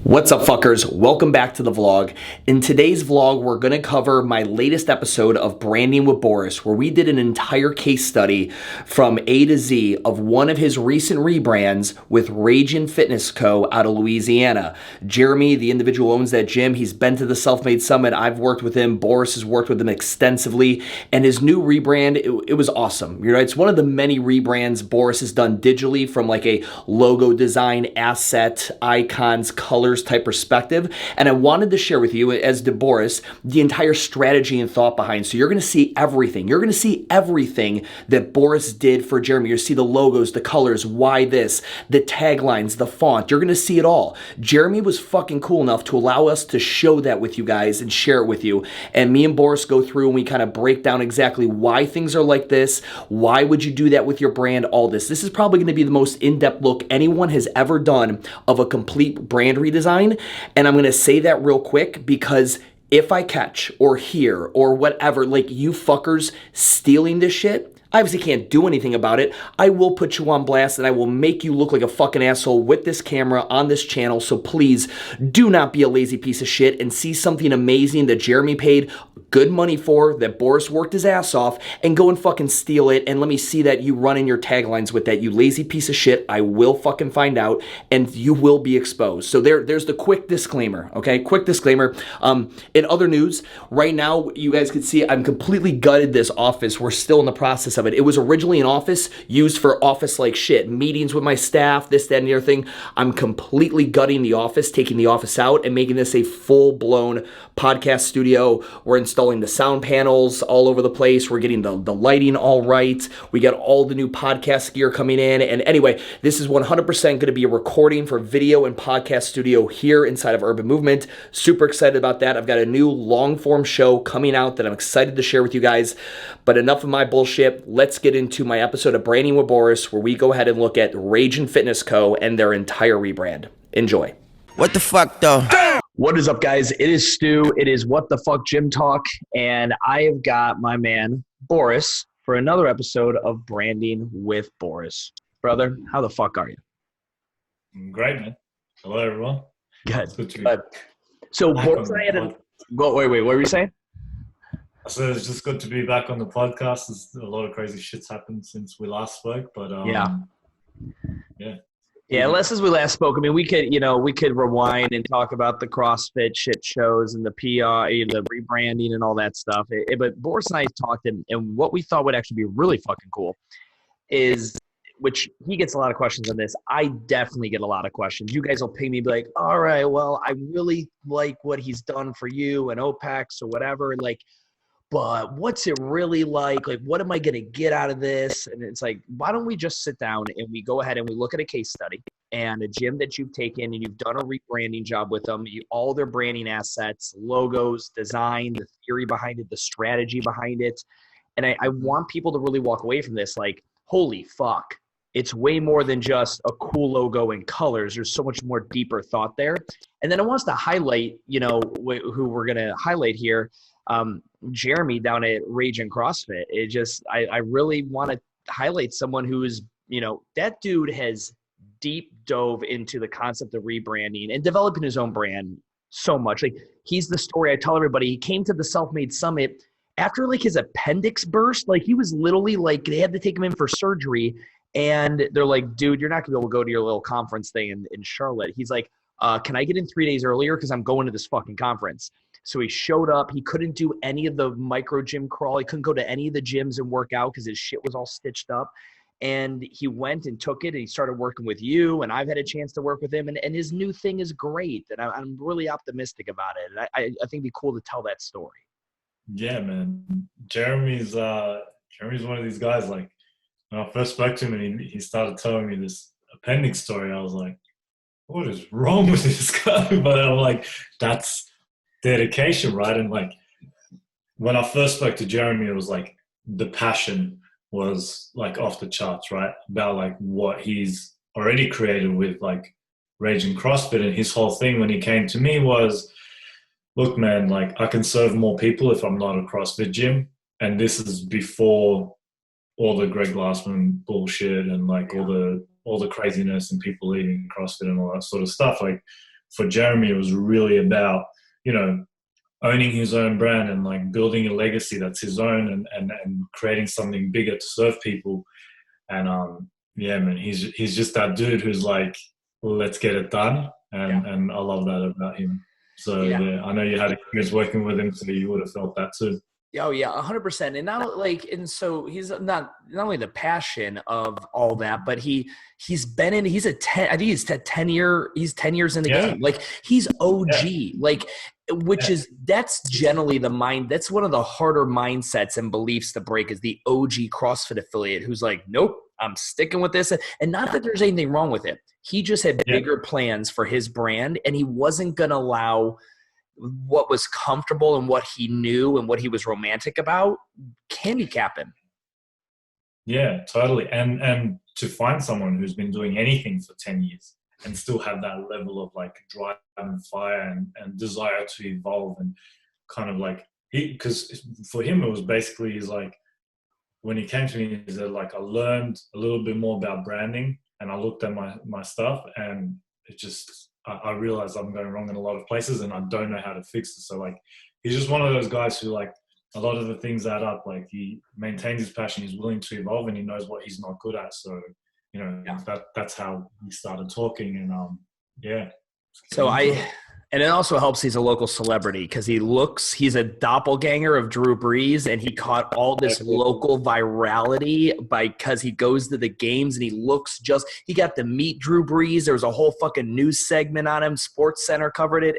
What's up, fuckers? Welcome back to the vlog. In today's vlog, we're going to cover my latest episode of Branding with Boris, where we did an entire case study from A to Z of one of his recent rebrands with Rebrand Fitness Co. out of Louisiana. Jeremy, the individual who owns that gym, he's been to the Self-Made Summit. I've worked with him. Boris has worked with him extensively. And his new rebrand, it was awesome. You know, it's one of the many rebrands Boris has done digitally, from like a logo design, asset, icons, colors type perspective. And I wanted to share with you, as did Boris, the entire strategy and thought behind. So you're going to see everything. You're going to see everything that Boris did for Jeremy. You'll see the logos, the colors, why this, the taglines, the font. You're going to see it all. Jeremy was fucking cool enough to allow us to show that with you guys and share it with you. And me and Boris go through and we kind of break down exactly why things are like this. Why would you do that with your brand? All this. This is probably going to be the most in-depth look anyone has ever done of a complete brand redesign. And I'm going to say that real quick because if I catch or hear or whatever, like you fuckers stealing this shit, I obviously can't do anything about it. I will put you on blast and I will make you look like a fucking asshole with this camera on this channel. So please do not be a lazy piece of shit and see something amazing that Jeremy paid good money for, that Boris worked his ass off, and go and fucking steal it. And let me see that you running your taglines with that, you lazy piece of shit. I will fucking find out and you will be exposed. So there's the quick disclaimer, okay? Quick disclaimer. In other news, right now, you guys can see I'm completely gutted this office. We're still in the process of it. It was originally an office used for office-like shit, meetings with my staff, this, that, and the other thing. I'm completely gutting the office, taking the office out, and making this a full-blown podcast studio. We're installing the sound panels all over the place. We're getting the lighting all right. We got all the new podcast gear coming in. And anyway, this is 100% going to be a recording for video and podcast studio here inside of Urban Movement. Super excited about that. I've got a new long-form show coming out that I'm excited to share with you guys. But enough of my bullshit. Let's get into my episode of Branding with Boris, where we go ahead and look at Rebrand Fitness Co. and their entire rebrand. Enjoy. What the fuck, though? What is up, guys? It is Stu. It is What the Fuck Gym Talk, and I have got my man, Boris, for another episode of Branding with Boris. Brother, how the fuck are you? Great, man. Hello, everyone. Good. It's good to be So, back Boris on and I the had a... pod. Wait, what were you saying? So it's just good to be back on the podcast. There's a lot of crazy shit's happened since we last spoke, but Yeah, less as we last spoke. I mean, we could rewind and talk about the CrossFit shit shows and the PR, the rebranding and all that stuff. But Boris and I talked, and what we thought would actually be really fucking cool is, which he gets a lot of questions on this. I definitely get a lot of questions. You guys will ping me, be like, all right, well, I really like what he's done for you and OPEX or whatever. Like, but what's it really like? Like, what am I going to get out of this? And it's like, why don't we just sit down and we go ahead and we look at a case study and a gym that you've taken and you've done a rebranding job with them, all their branding assets, logos, design, the theory behind it, the strategy behind it. And I want people to really walk away from this like, holy fuck, it's way more than just a cool logo and colors. There's so much more deeper thought there. And then I want us to highlight, who we're going to highlight here. Jeremy down at Rage and CrossFit. I really want to highlight someone who is, that dude has deep dove into the concept of rebranding and developing his own brand so much. Like, he's the story I tell everybody. He came to the Self-Made Summit after like his appendix burst. Like, he was literally like, they had to take him in for surgery. And they're like, dude, you're not gonna be able to go to your little conference thing in Charlotte. He's like, can I get in 3 days earlier? Because I'm going to this fucking conference. So he showed up. He couldn't do any of the microgym crawl. He couldn't go to any of the gyms and work out because his shit was all stitched up. And he went and took it and he started working with you. And I've had a chance to work with him. And his new thing is great. And I'm really optimistic about it. And I think it'd be cool to tell that story. Yeah, man. Jeremy's one of these guys. Like, when I first spoke to him and he started telling me this appendix story, I was like, what is wrong with this guy? But I'm like, that's dedication, right? And like, when I first spoke to Jeremy, it was like the passion was like off the charts, right? About like what he's already created with like Rage and CrossFit. And his whole thing when he came to me was, look, man, like I can serve more people if I'm not a CrossFit gym. And this is before all the Greg Glassman bullshit and like all the craziness and people leaving CrossFit and all that sort of stuff. Like for Jeremy, it was really about, you know, owning his own brand and like building a legacy that's his own, and creating something bigger to serve people. And yeah, man, he's just that dude who's like, well, let's get it done. And I love that about him. So yeah, I know you had experience working with him, so you would have felt that too. Oh yeah, 100%. And now, like, and so he's not only the passion of all that, but he's been in. He's a 10. I think he's 10 years in the game. Like, he's OG. Like, which is, that's generally the mind. That's one of the harder mindsets and beliefs to break, is the OG CrossFit affiliate who's like, nope, I'm sticking with this. And not that there's anything wrong with it. He just had bigger plans for his brand, and he wasn't going to allow what was comfortable and what he knew and what he was romantic about handicap him. Yeah, totally. And to find someone who's been doing anything for 10 years and still have that level of like drive and fire and desire to evolve, and kind of like, because for him it was basically, he's like, when he came to me, he said like, I learned a little bit more about branding, and I looked at my stuff, and it just, I realized I'm going wrong in a lot of places, and I don't know how to fix it. So like, he's just one of those guys who, like, a lot of the things add up. Like, he maintains his passion, he's willing to evolve, and he knows what he's not good at. So, you know, that's how we started talking. And yeah. So and it also helps he's a local celebrity, because he's a doppelganger of Drew Brees, and he caught all this local virality because he goes to the games and he got to meet Drew Brees. There was a whole fucking news segment on him. Sports Center covered it.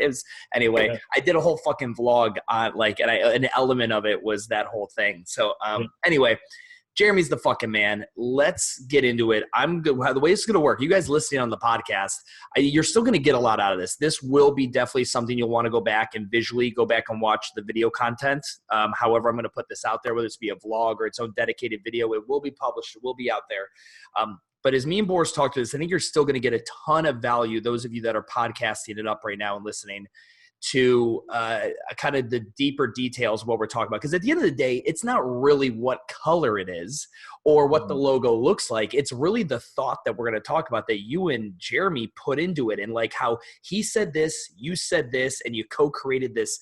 Anyway, I did a whole fucking vlog on, like, and an element of it was that whole thing. So anyway, Jeremy's the fucking man. Let's get into it. The way it's going to work, you guys listening on the podcast, you're still going to get a lot out of this. This will be definitely something you'll want to go back and visually go back and watch the video content. However, I'm going to put this out there, whether it's be a vlog or its own dedicated video. It will be published. It will be out there. But as me and Boris talked to this, I think you're still going to get a ton of value, those of you that are podcasting it up right now and listening, to kind of the deeper details of what we're talking about. Because at the end of the day, it's not really what color it is or what the logo looks like. It's really the thought that we're going to talk about that you and Jeremy put into it, and like how he said this, you said this, and you co-created this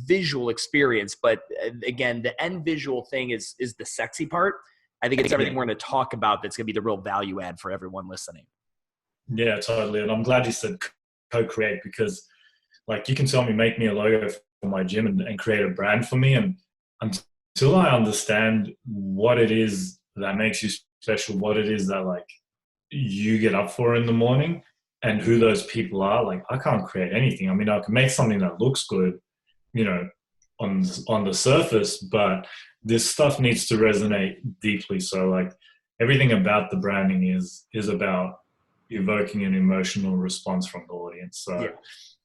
visual experience. But again, the end visual thing is the sexy part. I think it's everything we're going to talk about that's going to be the real value add for everyone listening. Yeah, totally. And I'm glad you said co-create, because like, you can tell me, make me a logo for my gym and create a brand for me. And until I understand what it is that makes you special, what it is that like you get up for in the morning, and who those people are, like, I can't create anything. I mean, I can make something that looks good, you know, on the surface, but this stuff needs to resonate deeply. So like, everything about the branding is about evoking an emotional response from the audience. So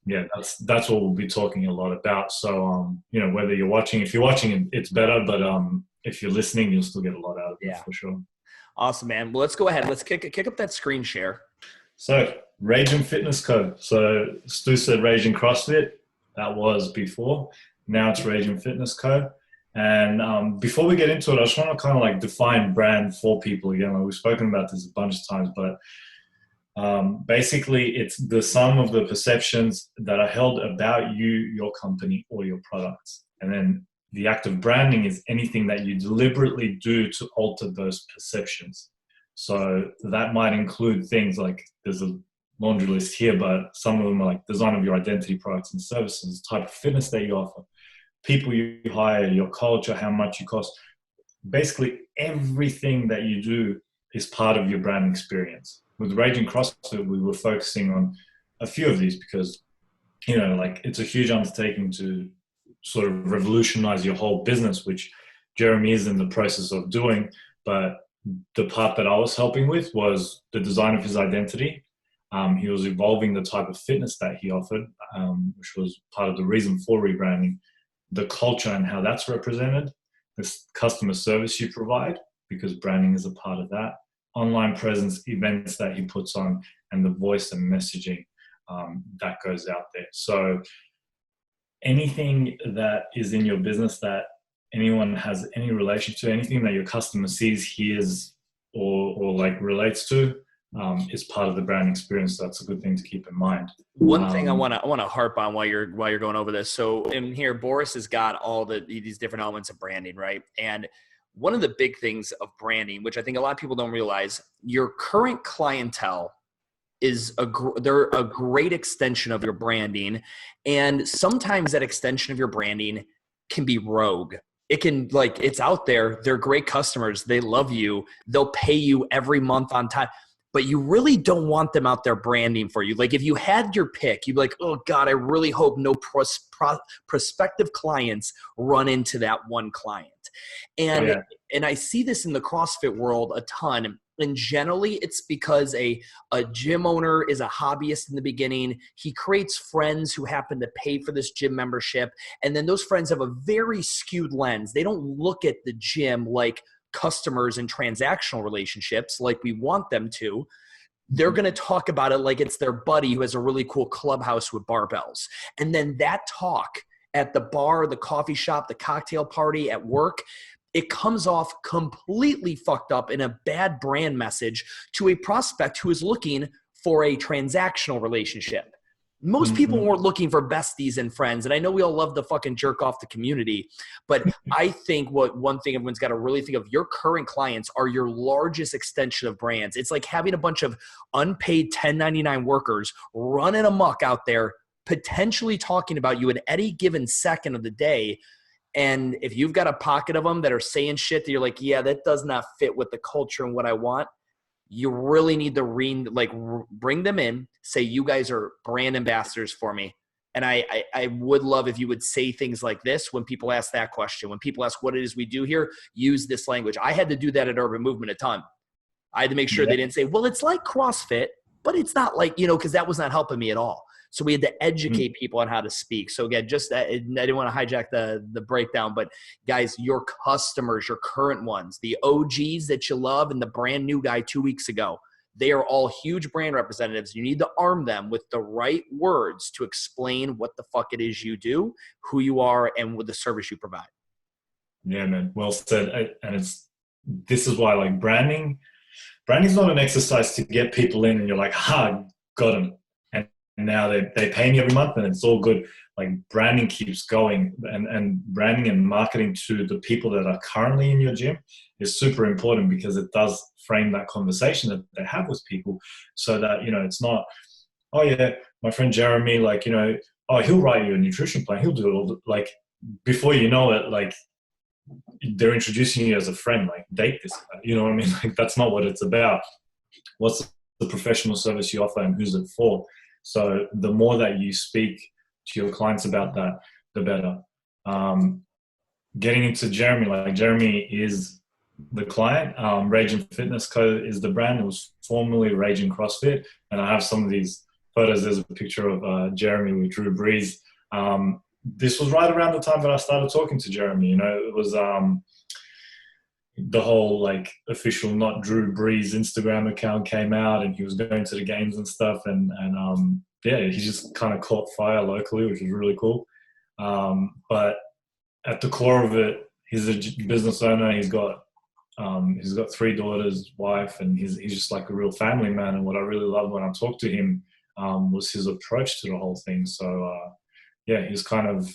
yeah, that's what we'll be talking a lot about. So, you know, whether you're watching, if you're watching, it's better, but if you're listening, you'll still get a lot out of it for sure. Awesome, man. Well, let's go ahead. Let's kick up that screen share. So, Rebrand Fitness Co. So, Stu said Rebrand CrossFit. That was before. Now it's Rebrand Fitness Co. And before we get into it, I just want to kind of like define brand for people again. Like, we've spoken about this a bunch of times, but basically, it's the sum of the perceptions that are held about you, your company, or your products. And then the act of branding is anything that you deliberately do to alter those perceptions. So that might include things like, there's a laundry list here, but some of them are like design of your identity, products and services, type of fitness that you offer, people you hire, your culture, how much you cost. Basically, everything that you do is part of your brand experience. With Rebrand CrossFit, we were focusing on a few of these because, you know, like, it's a huge undertaking to sort of revolutionize your whole business, which Jeremy is in the process of doing. But the part that I was helping with was the design of his identity. He was evolving the type of fitness that he offered, which was part of the reason for rebranding, the culture and how that's represented, this customer service you provide, because branding is a part of that, online presence, events that he puts on, and the voice and messaging that goes out there. So anything that is in your business that anyone has any relation to, anything that your customer sees, hears, or like relates to, is part of the brand experience. So that's a good thing to keep in mind. One thing I want to harp on while you're going over this. So in here, Boris has got all these different elements of branding, right? And one of the big things of branding, which I think a lot of people don't realize, your current clientele is they're a great extension of your branding, and sometimes that extension of your branding can be rogue. It can, like, it's out there. They're great customers. They love you. They'll pay you every month on time. But you really don't want them out there branding for you. Like, if you had your pick, you'd be like, oh God, I really hope no prospective clients run into that one client. And and I see this in the CrossFit world a ton. And generally it's because a gym owner is a hobbyist in the beginning. He creates friends who happen to pay for this gym membership. And then those friends have a very skewed lens. They don't look at the gym like customers and transactional relationships like we want them to. They're going to talk about it like it's their buddy who has a really cool clubhouse with barbells. And then that talk at the bar, the coffee shop, the cocktail party, at work, it comes off completely fucked up in a bad brand message to a prospect who is looking for a transactional relationship. Most people weren't looking for besties and friends. And I know we all love to fucking jerk off the community, but I think one thing everyone's got to really think of, your current clients are your largest extension of brands. It's like having a bunch of unpaid 1099 workers running amok out there, potentially talking about you at any given second of the day. And if you've got a pocket of them that are saying shit that you're like, yeah, that does not fit with the culture and what I want, you really need to bring them in, say, you guys are brand ambassadors for me. And I would love if you would say things like this when people ask that question. When people ask what it is we do here, use this language. I had to do that at Urban Movement a ton. I had to make sure they didn't say, well, it's like CrossFit, but it's not like, because that was not helping me at all. So we had to educate people on how to speak. So again, I didn't want to hijack the breakdown, but guys, your customers, your current ones, the OGs that you love and the brand new guy 2 weeks ago, they are all huge brand representatives. You need to arm them with the right words to explain what the fuck it is you do, who you are, and with the service you provide. Yeah, man. Well said. And this is why, like, branding's not an exercise to get people in and you're like, got them. And now they pay me every month and it's all good. Like, branding keeps going, and branding and marketing to the people that are currently in your gym is super important, because it does frame that conversation that they have with people, so that, it's not, oh yeah, my friend Jeremy, like, oh, he'll write you a nutrition plan. He'll do it all. Like, before you know it, like, they're introducing you as a friend, like, date this guy. You know what I mean? Like, that's not what it's about. What's the professional service you offer and who's it for? So the more that you speak to your clients about that, the better. Getting into Jeremy, like, Jeremy is the client. Rage and Fitness Co. is the brand. It was formerly Rage and CrossFit. And I have some of these photos. There's a picture of Jeremy with Drew Brees. This was right around the time that I started talking to Jeremy. It was the whole, like, official Not Drew Brees Instagram account came out, and he was going to the games and stuff, and he just kind of caught fire locally, which was really cool. But at the core of it, he's a business owner. He's got 3 daughters, wife, and he's just like a real family man. And what I really loved when I talked to him was his approach to the whole thing. So he's kind of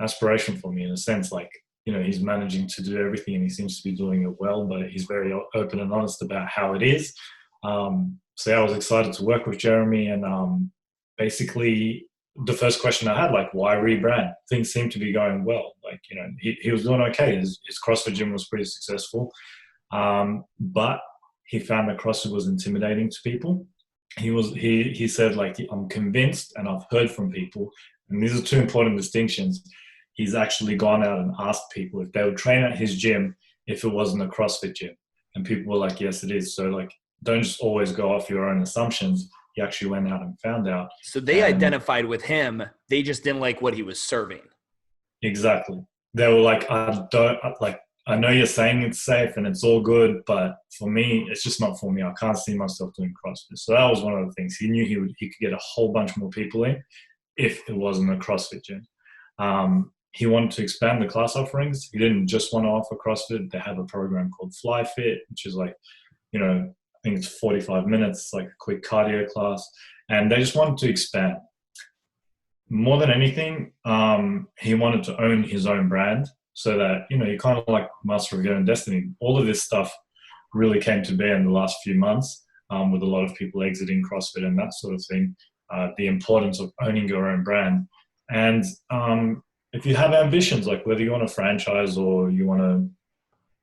aspiration for me in a sense. Like, he's managing to do everything and he seems to be doing it well, but he's very open and honest about how it is. I was excited to work with Jeremy, and basically the first question I had, like, why rebrand? Things seemed to be going well. Like, he was doing okay. His CrossFit gym was pretty successful. But he found that CrossFit was intimidating to people. He said, like, I'm convinced, and I've heard from people, and these are 2 important distinctions. He's actually gone out and asked people if they would train at his gym if it wasn't a CrossFit gym. And people were like, yes, it is. So, like, don't just always go off your own assumptions. He actually went out and found out. So they identified with him. They just didn't like what he was serving. Exactly. They were like, I know you're saying it's safe and it's all good, but for me, it's just not for me. I can't see myself doing CrossFit. So that was one of the things. He knew he could get a whole bunch more people in if it wasn't a CrossFit gym. He wanted to expand the class offerings. He didn't just want to offer CrossFit. They have a program called FlyFit, which is like, think it's 45 minutes, like a quick cardio class. And they just wanted to expand. More than anything, he wanted to own his own brand so that, you know, you kind of like Master of Your Own Destiny. All of this stuff really came to bear in the last few months, with a lot of people exiting CrossFit and that sort of thing, the importance of owning your own brand. And if you have ambitions, like whether you want to franchise or you want to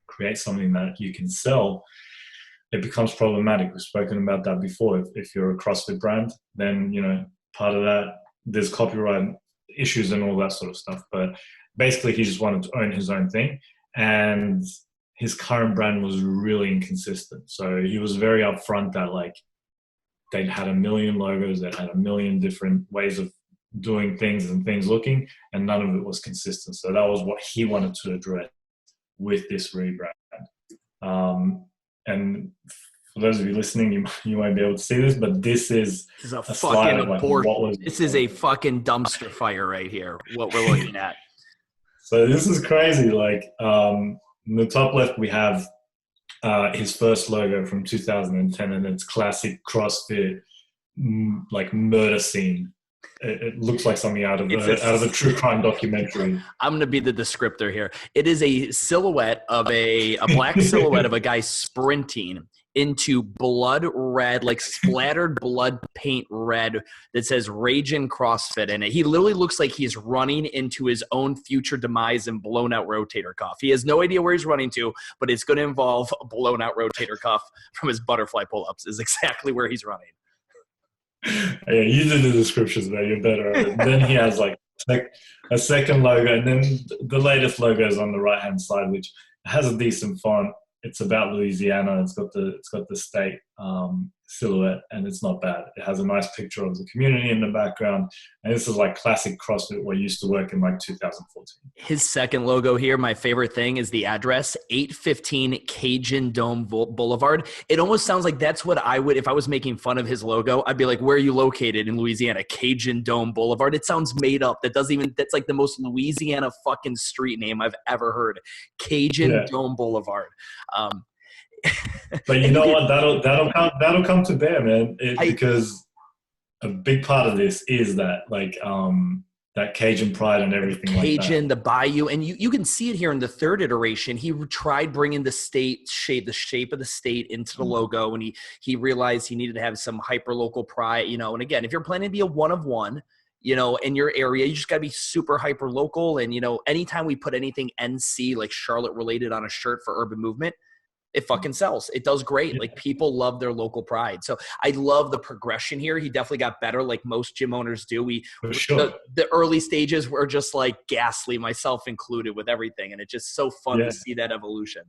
create something that you can sell, it becomes problematic. We've spoken about that before. If you're a CrossFit brand, then, you know, part of that, there's copyright issues and all that sort of stuff. But basically, he just wanted to own his own thing. And his current brand was really inconsistent. So he was very upfront that, like, they'd had a million logos, they'd had a million different ways of doing things and things looking, and none of it was consistent. So that was what he wanted to address with this rebrand. And for those of you listening, you won't be able to see this, but this is a slide fucking of like what was. This is a fucking dumpster fire right here. What we're looking at. So this is crazy. Like, in the top left, we have his first logo from 2010, and it's classic CrossFit, like murder scene. It looks like something out of a true crime documentary. I'm going to be the descriptor here. It is a silhouette of a black silhouette of a guy sprinting into blood red, like splattered blood paint red that says Ragin' CrossFit in it. He literally looks like he's running into his own future demise and blown out rotator cuff. He has no idea where he's running to, but it's going to involve a blown out rotator cuff from his butterfly pull-ups is exactly where he's running. Yeah, you did the descriptions, man. You're better at it. Then he has like a second logo, and then the latest logo is on the right hand side, which has a decent font. It's about Louisiana. It's got the state silhouette, and it's not bad. It has a nice picture of the community in the background, and this is like classic CrossFit where I used to work in like 2014. His second logo here, my favorite thing is the address, 815 Cajun Dome Boulevard. It almost sounds like that's what I would, if I was making fun of his logo, I'd be like, where are you located in Louisiana? Cajun Dome Boulevard. It sounds made up. That's like the most Louisiana fucking street name I've ever heard. Cajun Dome Boulevard. But you know what? That'll come to bear, man. Because a big part of this is that, like, that Cajun pride and everything like that. Cajun, the bayou, and you can see it here in the third iteration. He tried bringing the shape of the state into the logo, and he realized he needed to have some hyper local pride, you know. And again, if you're planning to be a one of one, you know, in your area, you just got to be super hyper local. And, you know, anytime we put anything NC, like Charlotte related, on a shirt for Urban Movement, it fucking sells. It does great. Like, people love their local pride. So I love the progression here. He definitely got better, like most gym owners do. The early stages were just like ghastly, myself included, with everything. And it's just so fun to see that evolution.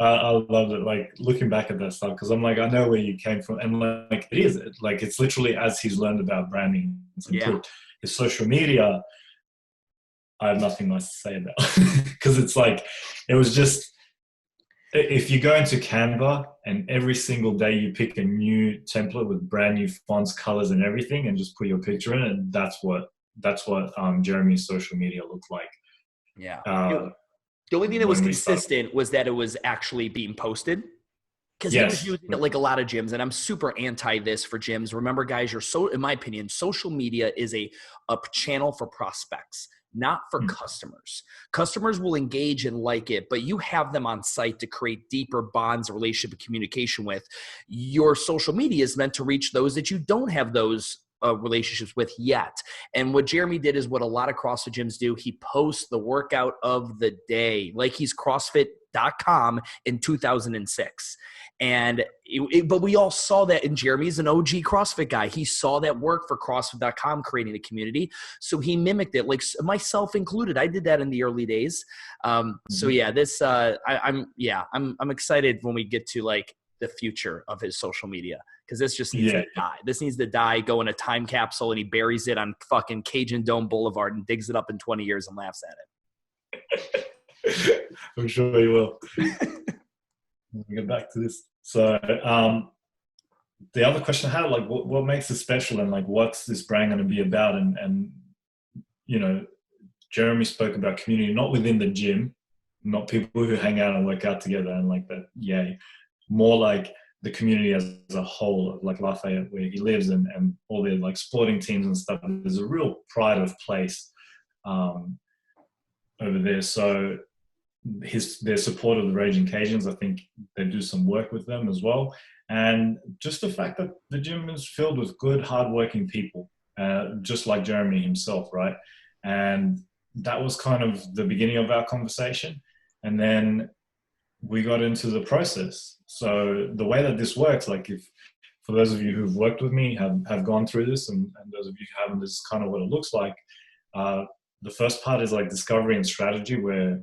I love it. Like, looking back at that stuff, because I'm like, I know where you came from. And like, it's literally as he's learned about branding, his social media, I have nothing nice to say about because it's like, it was just, if you go into Canva and every single day you pick a new template with brand new fonts, colors, and everything, and just put your picture in it, that's what Jeremy's social media looked like. Yeah. The only thing that was consistent was that it was actually being posted. Because he was using it like a lot of gyms, and I'm super anti this for gyms. Remember, guys, in my opinion, social media is a channel for prospects, not for customers. Customers will engage and like it, but you have them on site to create deeper bonds, relationship, and communication with. Your social media is meant to reach those that you don't have those relationships with yet. And what Jeremy did is what a lot of CrossFit gyms do. He posts the workout of the day, like he's CrossFit.com in 2006. But we all saw that, and Jeremy's an OG CrossFit guy. He saw that work for CrossFit.com, creating a community. So he mimicked it, like myself included. I did that in the early days. So yeah, this, I'm excited when we get to like the future of his social media, because this just needs to die. This needs to die, go in a time capsule, and he buries it on fucking Cajun Dome Boulevard and digs it up in 20 years and laughs at it. I'm sure he will. We'll get back to this. So the other question I had, like, what makes it special, and like, what's this brand going to be about? And you know, Jeremy spoke about community, not within the gym, not people who hang out and work out together and like that. More like the community as a whole, like Lafayette, where he lives, and all the like sporting teams and stuff. There's a real pride of place um, over there. So their support of the Raging Cajuns, I think they do some work with them as well. And just the fact that the gym is filled with good, hardworking people, just like Jeremy himself, right? And that was kind of the beginning of our conversation. And then we got into the process. So the way that this works, like if for those of you who've worked with me, have gone through this, and those of you who haven't, this is kind of what it looks like. The first part is like discovery and strategy, where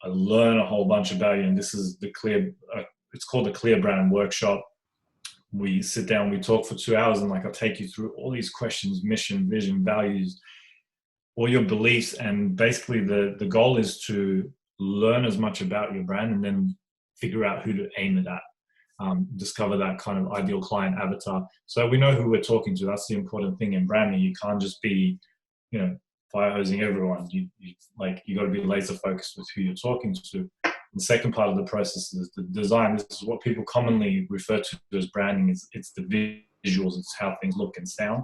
I learn a whole bunch about you, and this is the clear. It's called the Clear Brand Workshop. We sit down, we talk for 2 hours, and like I'll take you through all these questions: mission, vision, values, all your beliefs, and basically the goal is to learn as much about your brand and then figure out who to aim it at. Discover that kind of ideal client avatar, so we know who we're talking to. That's the important thing in branding. You can't just be, fire hosing everyone. You got to be laser focused with who you're talking to. The second part of the process is the design. This is what people commonly refer to as branding. It's the visuals. It's how things look and sound.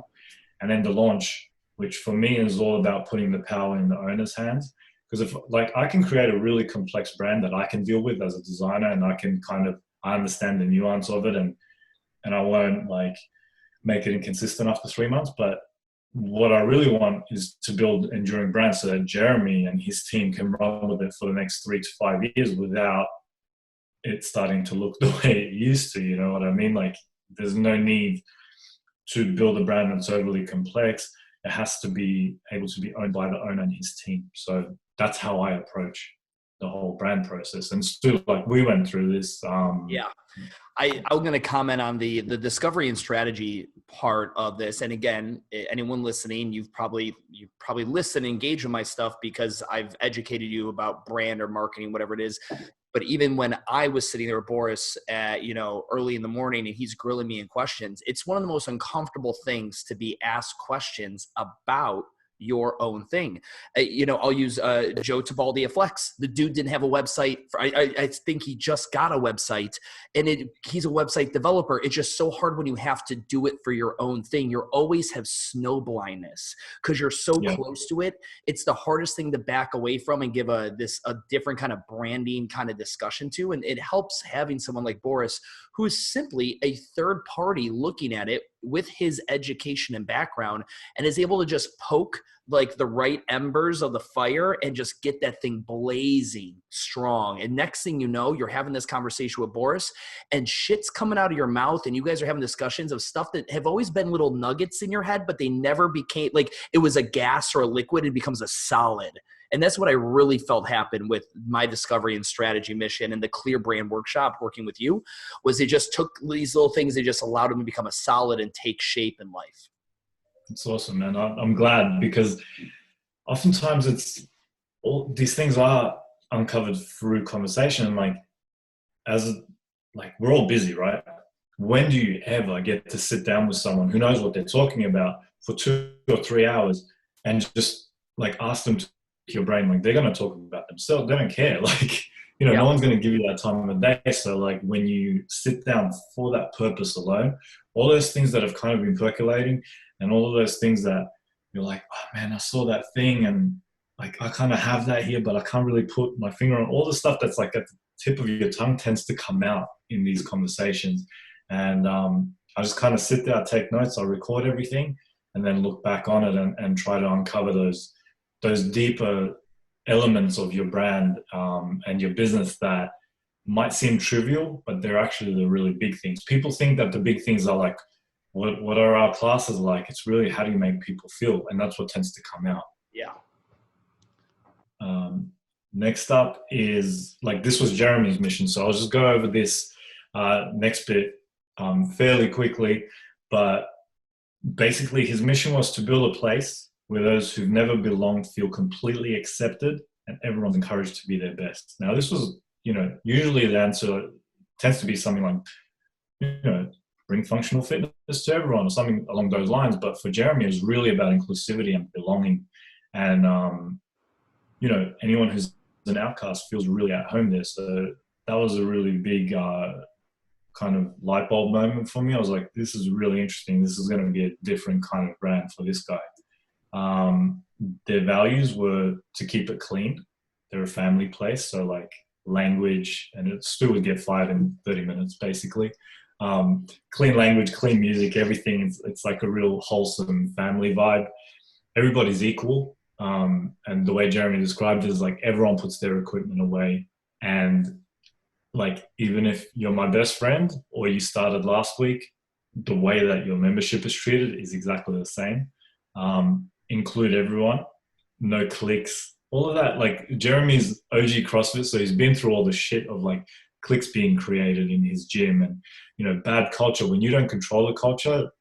And then the launch, which for me is all about putting the power in the owner's hands. Because if I can create a really complex brand that I can deal with as a designer, and I understand the nuance of it, and I won't like make it inconsistent after 3 months. But what I really want is to build enduring brands so that Jeremy and his team can run with it for the next 3 to 5 years without it starting to look the way it used to. You know what I mean? Like, there's no need to build a brand that's overly complex. It has to be able to be owned by the owner and his team. So that's how I approach the whole brand process. And still, like, we went through this. Yeah. I'm going to comment on the discovery and strategy part of this. And again, anyone listening, you've probably listened and engaged with my stuff because I've educated you about brand or marketing, whatever it is. But even when I was sitting there with Boris at, early in the morning and he's grilling me in questions, it's one of the most uncomfortable things to be asked questions about your own thing. I'll use Joe Tabaldi at Flex. The dude didn't have a website. I think he just got a website, and he's a website developer. It's just so hard when you have to do it for your own thing. You always have snow blindness because you're so close to it. It's the hardest thing to back away from and give a different kind of branding kind of discussion to. And it helps having someone like Boris, who is simply a third party looking at it with his education and background, and is able to just poke like the right embers of the fire and just get that thing blazing strong. And next thing you know, you're having this conversation with Boris and shit's coming out of your mouth, and you guys are having discussions of stuff that have always been little nuggets in your head, but they never became like it was a gas or a liquid. It becomes a solid. And that's what I really felt happen with my discovery and strategy mission and the Clear Brand Workshop working with you, was they just took these little things, they just allowed them to become a solid and take shape in life. It's awesome, man. I'm glad, because oftentimes it's all these things are uncovered through conversation. Like, we're all busy, right? When do you ever get to sit down with someone who knows what they're talking about for 2 or 3 hours and just like ask them to your brain? Like, they're going to talk about themselves. They don't care. Like, no one's going to give you that time of the day. So like, when you sit down for that purpose alone, all those things that have kind of been percolating, and all of those things that you're like, oh man, I saw that thing, and like I kind of have that here, but I can't really put my finger on. All the stuff that's like at the tip of your tongue tends to come out in these conversations. And I just kind of sit there, I take notes, I record everything, and then look back on it and try to uncover those deeper elements of your brand and your business that might seem trivial, but they're actually the really big things. People think that the big things are like, what are our classes like? It's really, how do you make people feel? And that's what tends to come out. Yeah. Next up is, like, this was Jeremy's mission. So I'll just go over this next bit fairly quickly. But basically his mission was to build a place where those who've never belonged feel completely accepted and everyone's encouraged to be their best. Now, this was, usually the answer tends to be something like, bring functional fitness to everyone or something along those lines. But for Jeremy, it was really about inclusivity and belonging. And, anyone who's an outcast feels really at home there. So that was a really big kind of light bulb moment for me. I was like, this is really interesting. This is going to be a different kind of brand for this guy. Their values were to keep it clean. They're a family place, so like language, and it still would get fired in 30 minutes basically. Clean language, clean music, everything. It's like a real wholesome family vibe. Everybody's equal. And the way Jeremy described it is like everyone puts their equipment away, and like even if you're my best friend or you started last week, the way that your membership is treated is exactly the same. Include everyone, no cliques, all of that. Like Jeremy's OG CrossFit, so he's been through all the shit of like cliques being created in his gym and, you know, bad culture. When you don't control the culture,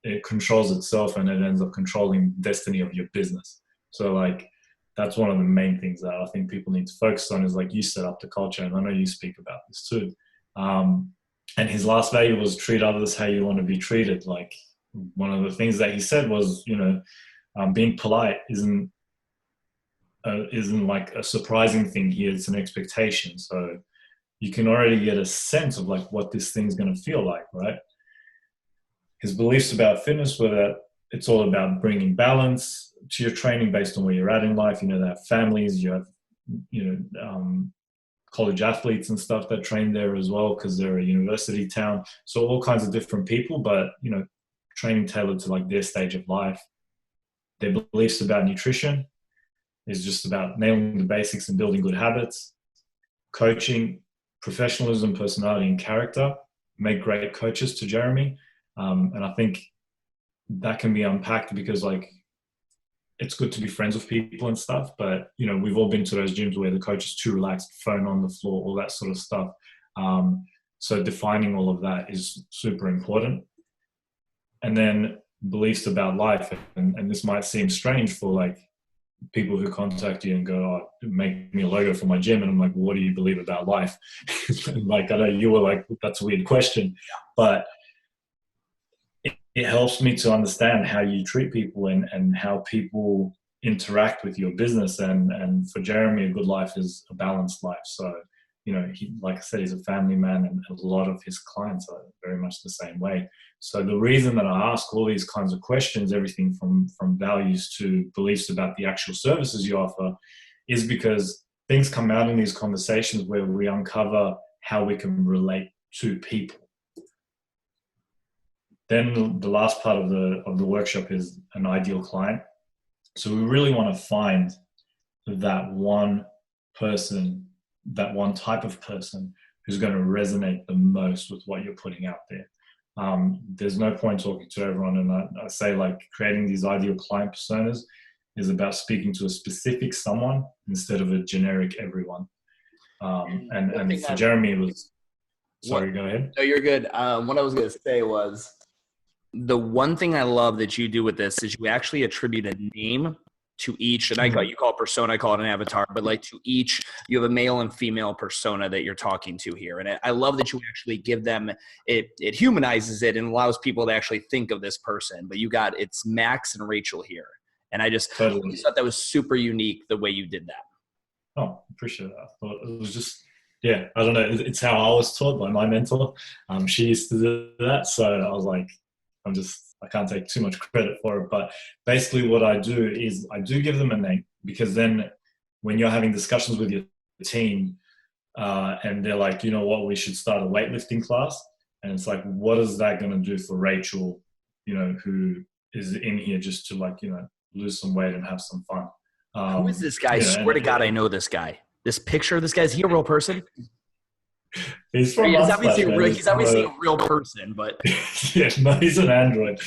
it controls itself and it ends up controlling the destiny of your business. So like that's one of the main things that I think people need to focus on is like you set up the culture, and I know you speak about this too. And his last value was treat others how you want to be treated. Like one of the things that he said was, you know, being polite isn't like a surprising thing here. It's an expectation. So you can already get a sense of like what this thing's going to feel like, right? His beliefs about fitness were that it's all about bringing balance to your training based on where you're at in life. You know, they have families, you have, you know, college athletes and stuff that train there as well because they're a university town. So all kinds of different people, but, you know, training tailored to like their stage of life. Their beliefs about nutrition is just about nailing the basics and building good habits. Coaching, professionalism, personality, and character make great coaches to Jeremy. And I think that can be unpacked because like it's good to be friends with people and stuff, but you know, we've all been to those gyms where the coach is too relaxed, phone on the floor, all that sort of stuff. So defining all of that is super important. And then beliefs about life, and this might seem strange for like people who contact you and go, oh, make me a logo for my gym, and I'm like, well, what do you believe about life? And like I know you were like, that's a weird question, but it helps me to understand how you treat people and how people interact with your business. And for Jeremy, a good life is a balanced life. So, you know, he, like I said, he's a family man, and a lot of his clients are very much the same way. So the reason that I ask all these kinds of questions, everything from values to beliefs about the actual services you offer, is because things come out in these conversations where we uncover how we can relate to people. Then the last part of the workshop is an ideal client. So we really want to find that one person, that one type of person who's going to resonate the most with what you're putting out there. There's no point talking to everyone. And I say like creating these ideal client personas is about speaking to a specific someone instead of a generic everyone. And for Jeremy, it was, sorry, go ahead. No, you're good. What I was going to say was, the one thing I love that you do with this is you actually attribute a name to each, and you call it persona, I call it an avatar, but like to each, you have a male and female persona that you're talking to here. And I love that you actually give them, it humanizes it and allows people to actually think of this person. But it's Max and Rachel here. And I just thought that was super unique the way you did that. Oh, appreciate that. I thought it was just, yeah, I don't know. It's how I was taught by my mentor. She used to do that. So I was like, I can't take too much credit for it, but basically what I do is I do give them a name, because then when you're having discussions with your team and they're like, you know what, we should start a weightlifting class. And it's like, what is that going to do for Rachel, you know, who is in here just to like, you know, lose some weight and have some fun. Who is this guy? I swear to God, I know this guy. This picture of this guy, is he a real person? He's from he's obviously a real person, but yeah, no, he's an android.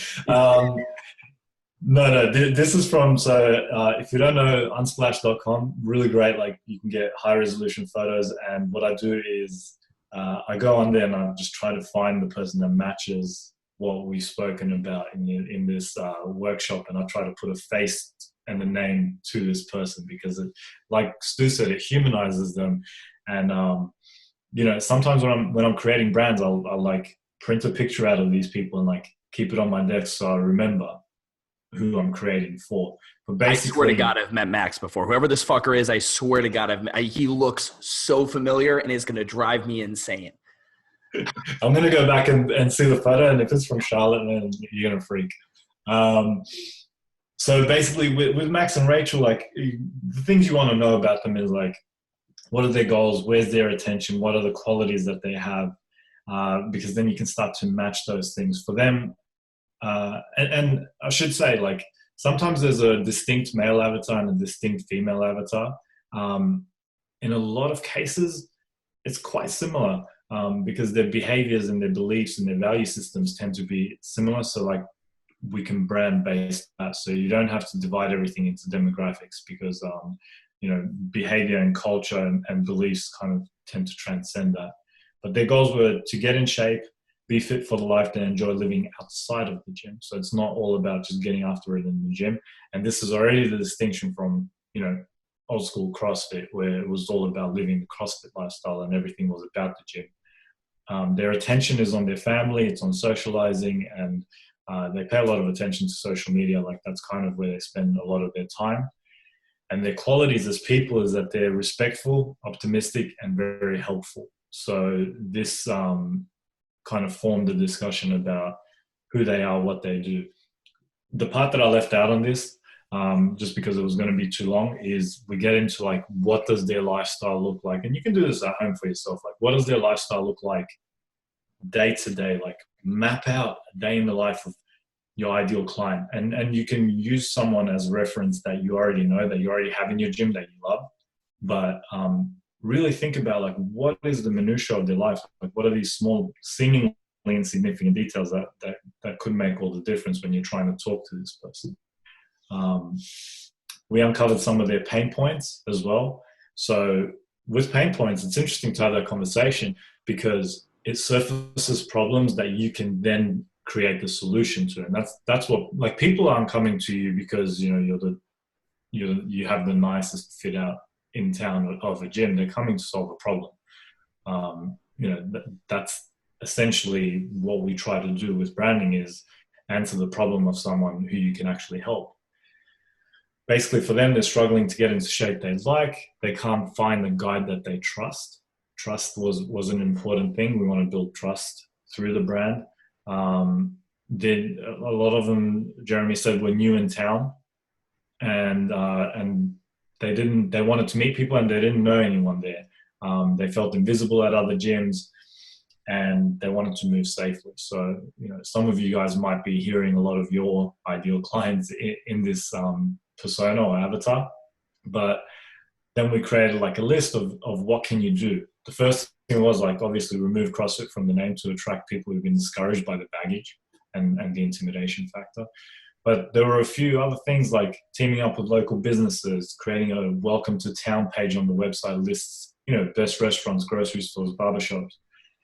No, this is from, so if you don't know, unsplash.com, really great. Like you can get high resolution photos. And what I do is I go on there and I just try to find the person that matches what we've spoken about in this workshop. And I try to put a face and a name to this person, because it, like Stu said, it humanizes them. And, you know, sometimes when I'm creating brands, I'll like print a picture out of these people and like keep it on my desk so I remember who I'm creating for. But basically, I swear to God, I've met Max before. Whoever this fucker is, I swear to God, he looks so familiar and is going to drive me insane. I'm gonna go back and see the photo, and if it's from Charlotte, then you're gonna freak. Um, so basically, with Max and Rachel, like the things you want to know about them is like, what are their goals? Where's their attention? What are the qualities that they have? Because then you can start to match those things for them. And I should say, like, sometimes there's a distinct male avatar and a distinct female avatar. Um, in a lot of cases, it's quite similar because their behaviors and their beliefs and their value systems tend to be similar. So, like, we can brand based that. So you don't have to divide everything into demographics because, behavior and culture and beliefs kind of tend to transcend that. But their goals were to get in shape, be fit for the life they enjoy living outside of the gym. So it's not all about just getting after it in the gym. And this is already the distinction from, old school CrossFit, where it was all about living the CrossFit lifestyle and everything was about the gym. Their attention is on their family, it's on socializing, and they pay a lot of attention to social media. Like, that's kind of where they spend a lot of their time. And their qualities as people is that they're respectful, optimistic, and very helpful. So this kind of formed a discussion about who they are, what they do. The part that I left out on this, just because it was going to be too long, is we get into like, what does their lifestyle look like? And you can do this at home for yourself. Like, what does their lifestyle look like day to day? Like, map out a day in the life of your ideal client. And you can use someone as reference that you already know, that you already have in your gym, that you love. But really think about, like, what is the minutiae of their life? Like, what are these small, seemingly insignificant details that could make all the difference when you're trying to talk to this person? We uncovered some of their pain points as well. So with pain points, it's interesting to have that conversation because it surfaces problems that you can then create the solution to. And that's what, like, people aren't coming to you because, you have the nicest fit out in town of a gym. They're coming to solve a problem. That's essentially what we try to do with branding, is answer the problem of someone who you can actually help. Basically, for them, they're struggling to get into shape they like. They can't find the guide that they trust. Trust was an important thing. We want to build trust through the brand. A lot of them, Jeremy said, were new in town, and they wanted to meet people and they didn't know anyone there. They felt invisible at other gyms, and they wanted to move safely. So, some of you guys might be hearing a lot of your ideal clients in this persona or avatar. But then we created like a list of what can you do. The first thing was, like, obviously remove CrossFit from the name to attract people who've been discouraged by the baggage and the intimidation factor. But there were a few other things, like teaming up with local businesses, creating a welcome to town page on the website, lists, best restaurants, grocery stores, barbershops.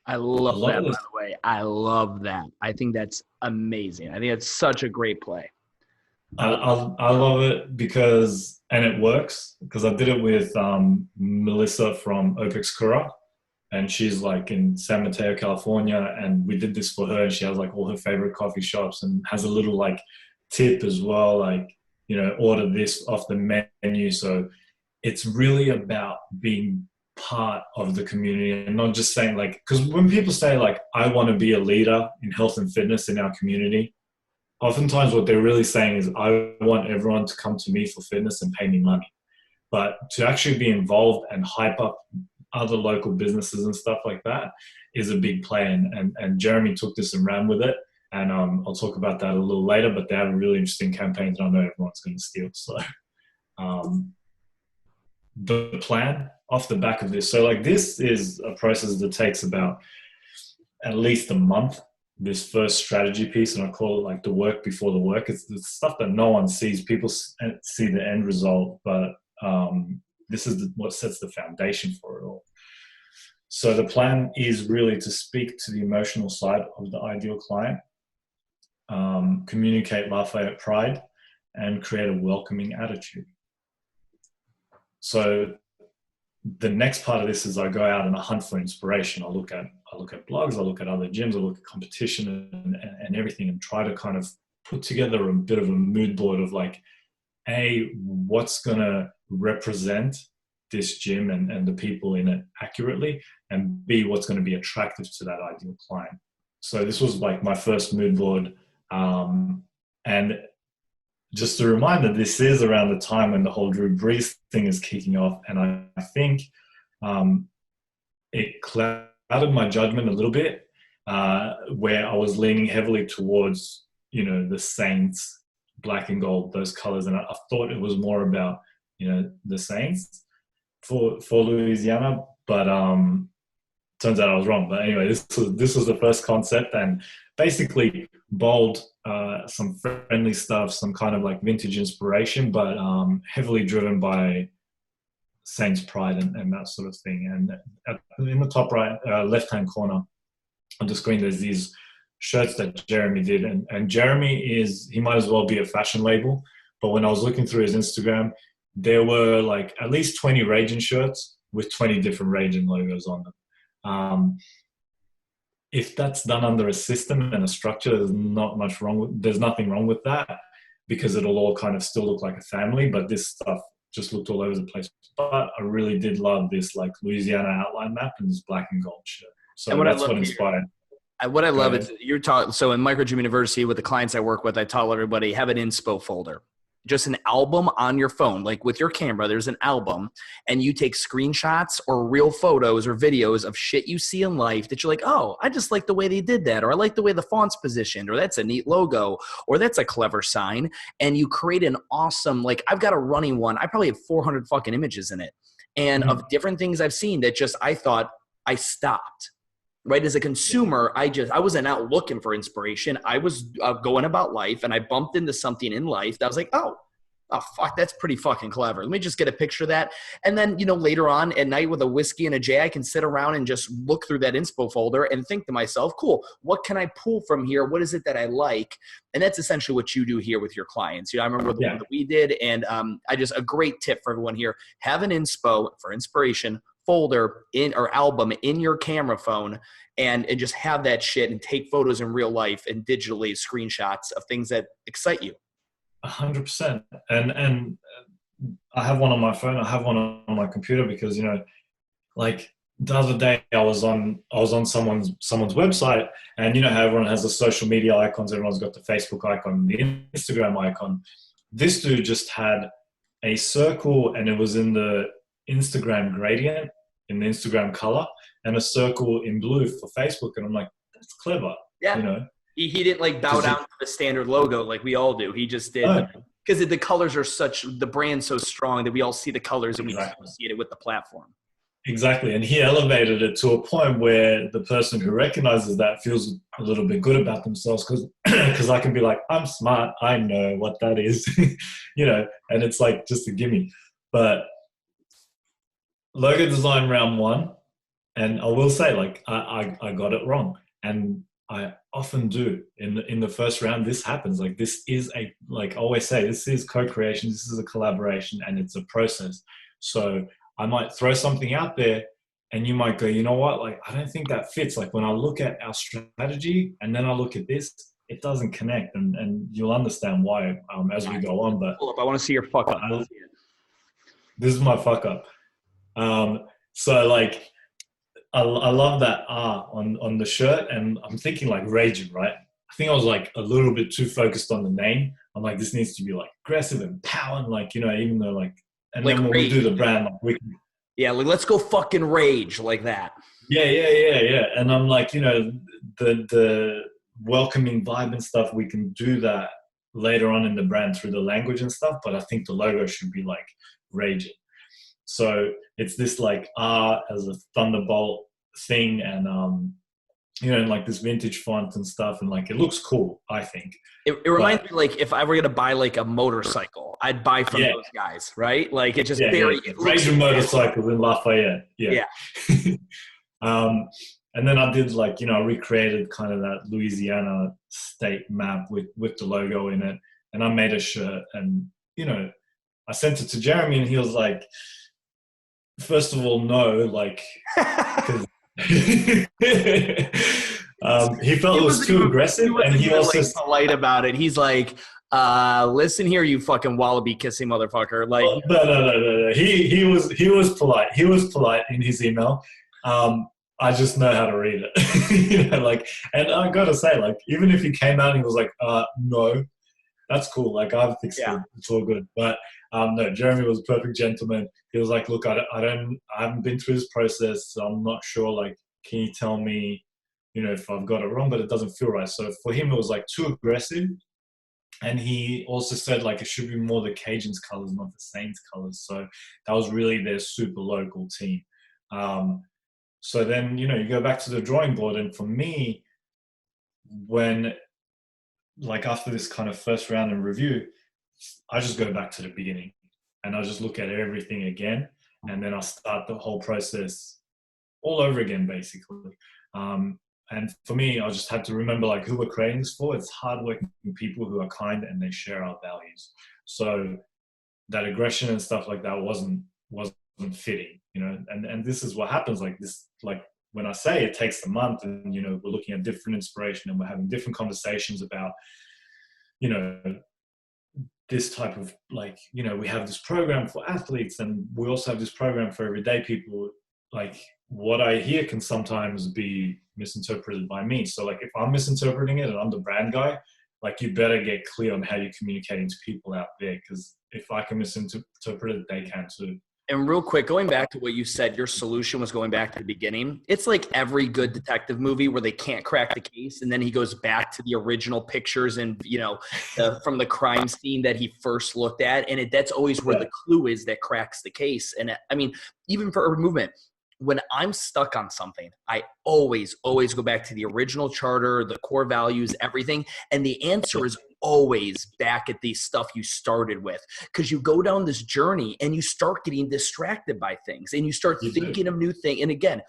I love that, by the way. I love that. I think that's amazing. I think it's such a great play. I love it because, and it works, because I did it with Melissa from Opex Cura, and she's like in San Mateo, California, and we did this for her, and she has like all her favorite coffee shops and has a little like tip as well, like, order this off the menu. So it's really about being part of the community and not just saying, like, because when people say, like, I want to be a leader in health and fitness in our community, oftentimes what they're really saying is, I want everyone to come to me for fitness and pay me money. But to actually be involved and hype up other local businesses and stuff like that is a big play. And Jeremy took this and ran with it. And I'll talk about that a little later, but they have a really interesting campaign that I know everyone's going to steal. So the plan off the back of this. So, like, this is a process that takes about at least a month, this first strategy piece, and I call it like the work before the work. It's the stuff that no one sees. People see the end result, but this is what sets the foundation for it all. So the plan is really to speak to the emotional side of the ideal client, communicate Lafayette pride, and create a welcoming attitude. So the next part of this is I go out and I hunt for inspiration. I look at blogs, I look at other gyms, I look at competition and everything, and try to kind of put together a bit of a mood board of, like, what's going to represent this gym and the people in it accurately, and B, what's going to be attractive to that ideal client. So this was like my first mood board. And just a reminder, this is around the time when the whole Drew Brees thing is kicking off. And I think it clouded my judgment a little bit, where I was leaning heavily towards, the Saints, black and gold, those colors. And I thought it was more about, the Saints for Louisiana, but turns out I was wrong. But anyway, this was the first concept, and basically bold, some friendly stuff, some kind of like vintage inspiration, but heavily driven by Saints pride and that sort of thing. And in the top right, left-hand corner of the screen, there's these shirts that Jeremy did. And Jeremy he might as well be a fashion label. But when I was looking through his Instagram, there were like at least 20 Raging shirts with 20 different Raging logos on them. If that's done under a system and a structure, there's nothing wrong with that, because it'll all kind of still look like a family. But this stuff just looked all over the place. But I really did love this like Louisiana outline map and this black and gold shirt. So that's what inspired. What I love is you're talking. So in Microgym University, with the clients I work with, I tell everybody have an inspo folder. Just an album on your phone, like with your camera, there's an album, and you take screenshots or real photos or videos of shit you see in life that you're like, oh, I just like the way they did that, or I like the way the font's positioned, or that's a neat logo, or that's a clever sign. And you create an awesome, like I've got a running one. I probably have 400 fucking images in it, and of different things I've seen that just, I thought I stopped. Right. As a consumer, I wasn't out looking for inspiration. I was going about life, and I bumped into something in life that I was like, oh, fuck, that's pretty fucking clever. Let me just get a picture of that. And then, later on at night with a whiskey and a J, I can sit around and just look through that inspo folder and think to myself, cool, what can I pull from here? What is it that I like? And that's essentially what you do here with your clients. I remember the one that we did, and a great tip for everyone here, have an inspo for inspiration folder or album in your camera phone, and just have that shit and take photos in real life and digitally screenshots of things that excite you. 100%. And I have one on my phone. I have one on my computer because, like the other day I was on someone's website, and how everyone has the social media icons. Everyone's got the Facebook icon, the Instagram icon. This dude just had a circle, and it was in the Instagram gradient, in the Instagram color, and a circle in blue for Facebook. And I'm like, that's clever. Yeah. He didn't like bow down to the standard logo like we all do. He just did, because the colors are the brand's so strong that we all see the colors, and we associate it with the platform. Exactly. And he elevated it to a point where the person who recognizes that feels a little bit good about themselves, because I can be like, I'm smart, I know what that is, and it's like just a gimme. But logo design round one, and I will say, like, I got it wrong, and I often do in the first round. This happens. Like, this is like I always say, this is co-creation, this is a collaboration, and it's a process. So I might throw something out there, and you might go, you know what, like, I don't think that fits. Like, when I look at our strategy and then I look at this, it doesn't connect, and you'll understand why as we go on. But I want to see your fuck up. This is my fuck up. So like, I love that R on the shirt, and I'm thinking like Raging, right? I think I was like a little bit too focused on the name. I'm like, this needs to be like aggressive and power, like, even though like, and like then when we do the brand, like we can, like let's go fucking rage like that. Yeah. And I'm like, the welcoming vibe and stuff, we can do that later on in the brand through the language and stuff. But I think the logo should be like Raging. So it's this like R as a thunderbolt thing, and in like this vintage font and stuff, and like it looks cool, I think. It reminds me, like, if I were gonna buy like a motorcycle, I'd buy from those guys, right? Like, it just Raging motorcycles in Lafayette. Yeah. And then I did like, I recreated kind of that Louisiana state map with the logo in it, and I made a shirt, and I sent it to Jeremy, and he was like, first of all, no, like, because he felt it was too aggressive, and he also like polite about it. He's like, listen here, you fucking wallaby kissing motherfucker. Like, no. He was polite. He was polite in his email. I just know how to read it. You know, like, and I gotta say, like, even if he came out and he was like, no, that's cool. Like, I've fixed Yeah. it. It's all good. But no, Jeremy was a perfect gentleman. He was like, look, I haven't been through this process, so I'm not sure. Like, can you tell me, you know, if I've got it wrong? But it doesn't feel right. So for him, it was like too aggressive. And he also said like it should be more the Cajuns colors, not the Saints colors. So that was really their super local team. So then, you know, you go back to the drawing board. And for me, when like after this kind of first round in review, I just go back to the beginning and I just look at everything again. And then I start the whole process all over again, basically. And for me, I just had to remember like who we're creating this for. It's hardworking people who are kind and they share our values. So that aggression and stuff like that wasn't fitting, you know. And this is what happens. Like this, like when I say it takes a month, and you know we're looking at different inspiration and we're having different conversations about, you know, this type of like, you know, we have this program for athletes and we also have this program for everyday people. Like what I hear can sometimes be misinterpreted by me. So like if I'm misinterpreting it and I'm the brand guy, like you better get clear on how you're communicating to people out there, because if I can misinterpret it, they can too. And real quick, going back to what you said, your solution was going back to the beginning. It's like every good detective movie where they can't crack the case, and then he goes back to the original pictures and, you know, from the crime scene that he first looked at, and that's always where the clue is that cracks the case. And I mean, even for urban movement, when I'm stuck on something, I always go back to the original charter, the core values, everything, and the answer is always back at the stuff you started with, because you go down this journey and you start getting distracted by things and you start thinking of new things. And again,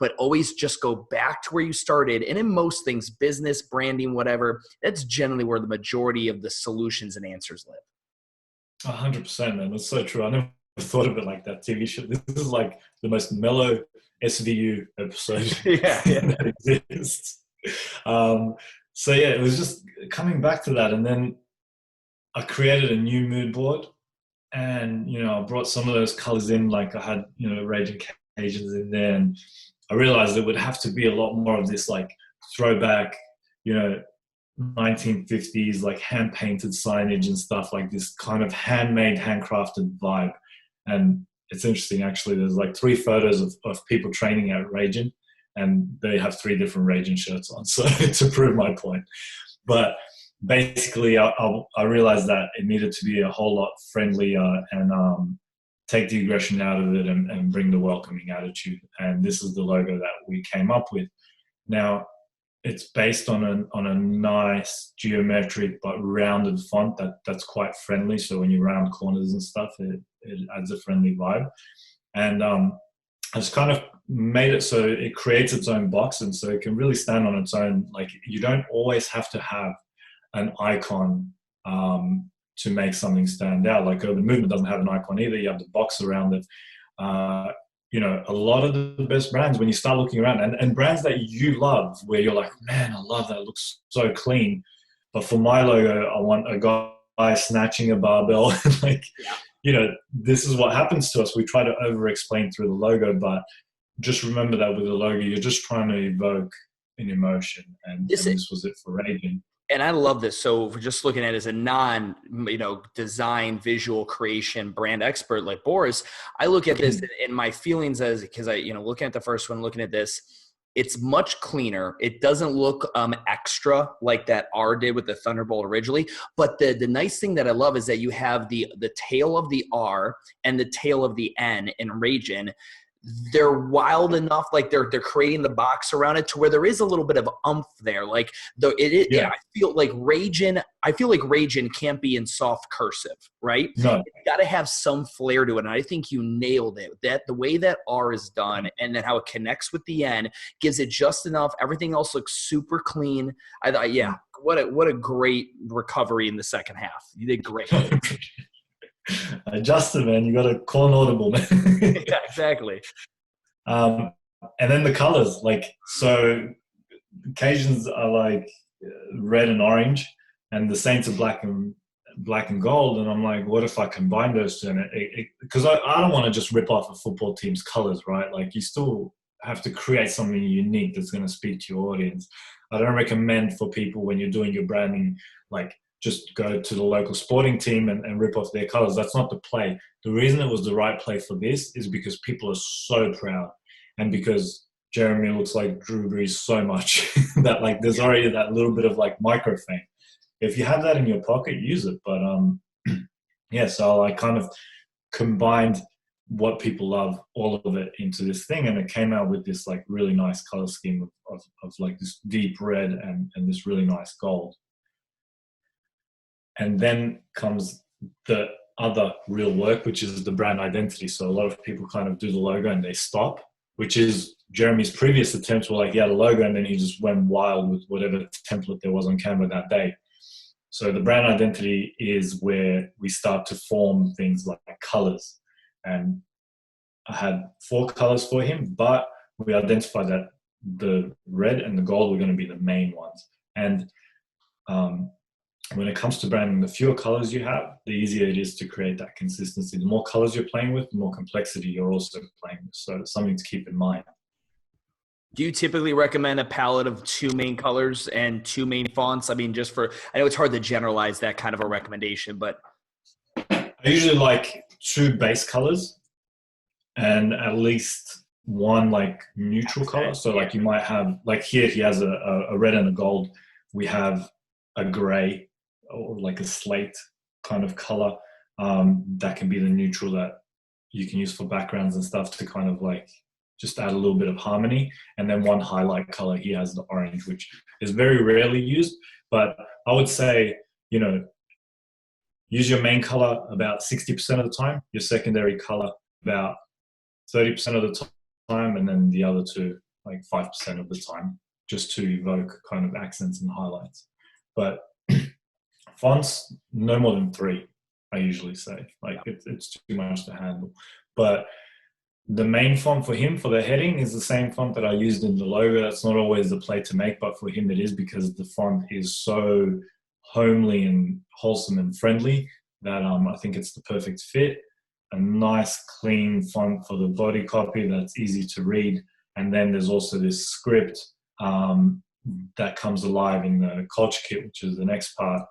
but always just go back to where you started. And in most things, business, branding, whatever, that's generally where the majority of the solutions and answers live. 100%, man. That's so true. I never thought of it like that. TV show. This is like the most mellow SVU episode that exists. So yeah, it was just coming back to that, and then I created a new mood board, and you know I brought some of those colors in, like I had, you know, Raging Cajuns in there, and I realized it would have to be a lot more of this like throwback, you know, 1950s like hand painted signage and stuff, like this kind of handmade, handcrafted vibe. And it's interesting actually. There's like 3 photos of people training at Raging, and they have 3 different Raging shirts on, so to prove my point. But basically, I realized that it needed to be a whole lot friendlier and take the aggression out of it and bring the welcoming attitude. And this is the logo that we came up with. Now, it's based on a nice geometric but rounded font that's quite friendly. So when you round corners and stuff, it adds a friendly vibe. And I just kind of made it so it creates its own box, and so it can really stand on its own. Like you don't always have to have an icon to make something stand out. Like Urban Movement doesn't have an icon either. You have the box around it. You know, a lot of the best brands, when you start looking around, and brands that you love, where you're like, man, I love that. It looks so clean. But for my logo, I want a guy snatching a barbell. Like, you know, this is what happens to us. We try to over-explain through the logo, but just remember that with the logo, you're just trying to evoke an emotion. And this was it for Rebrand. And I love this. So if we're just looking at it as a non, you know, design, visual creation brand expert like Boris, I look at this and my feelings as, because I, you know, looking at the first one, looking at this, it's much cleaner. It doesn't look extra like that R did with the Thunderbolt originally. But the nice thing that I love is that you have the tail of the R and the tail of the N in Raging. They're wild enough, like they're creating the box around it to where there is a little bit of umph there. Like I feel like Raging can't be in soft cursive, right? No. It's got to have some flair to it, and I think you nailed it. That the way that R is done, and then how it connects with the N gives it just enough. Everything else looks super clean. I thought, what a great recovery in the second half. You did great. Justin, man, you got to call an audible, man. Yeah, exactly. And then the colors, like, so Cajuns are like red and orange, and the Saints are black and gold. And I'm like, what if I combine those two? Because I don't want to just rip off a football team's colors, right? Like, you still have to create something unique that's going to speak to your audience. I don't recommend for people when you're doing your branding, like just go to the local sporting team and rip off their colors. That's not the play. The reason it was the right play for this is because people are so proud, and because Jeremy looks like Drew Brees so much that like there's already that little bit of like micro fame. If you have that in your pocket, use it. But yeah, so I kind of combined what people love, all of it, into this thing, and it came out with this like really nice color scheme of like this deep red and this really nice gold. And then comes the other real work, which is the brand identity. So a lot of people kind of do the logo and they stop, which is Jeremy's previous attempts were like, he had a logo and then he just went wild with whatever template there was on camera that day. So the brand identity is where we start to form things like colors. And I had 4 colors for him, but we identified that the red and the gold were going to be the main ones. And when it comes to branding, the fewer colors you have, the easier it is to create that consistency. The more colors you're playing with, the more complexity you're also playing with. So it's something to keep in mind. Do you typically recommend a palette of 2 main colors and 2 main fonts? I mean, I know it's hard to generalize that kind of a recommendation, but. I usually like 2 base colors and at least 1 like neutral color. So like you might have, like here he has a red and a gold. We have a gray or like a slate kind of color that can be the neutral that you can use for backgrounds and stuff to kind of like just add a little bit of harmony. And then 1 highlight color, he has the orange, which is very rarely used, but I would say, you know, use your main color about 60% of the time, your secondary color about 30% of the time, and then the other 2 like 5% of the time, just to evoke kind of accents and highlights. But fonts, no more than 3, I usually say. Like it's too much to handle. But the main font for him for the heading is the same font that I used in the logo. That's not always the play to make, but for him it is, because the font is so homely and wholesome and friendly that I think it's the perfect fit. A nice clean font for the body copy that's easy to read. And then there's also this script that comes alive in the culture kit, which is the next part,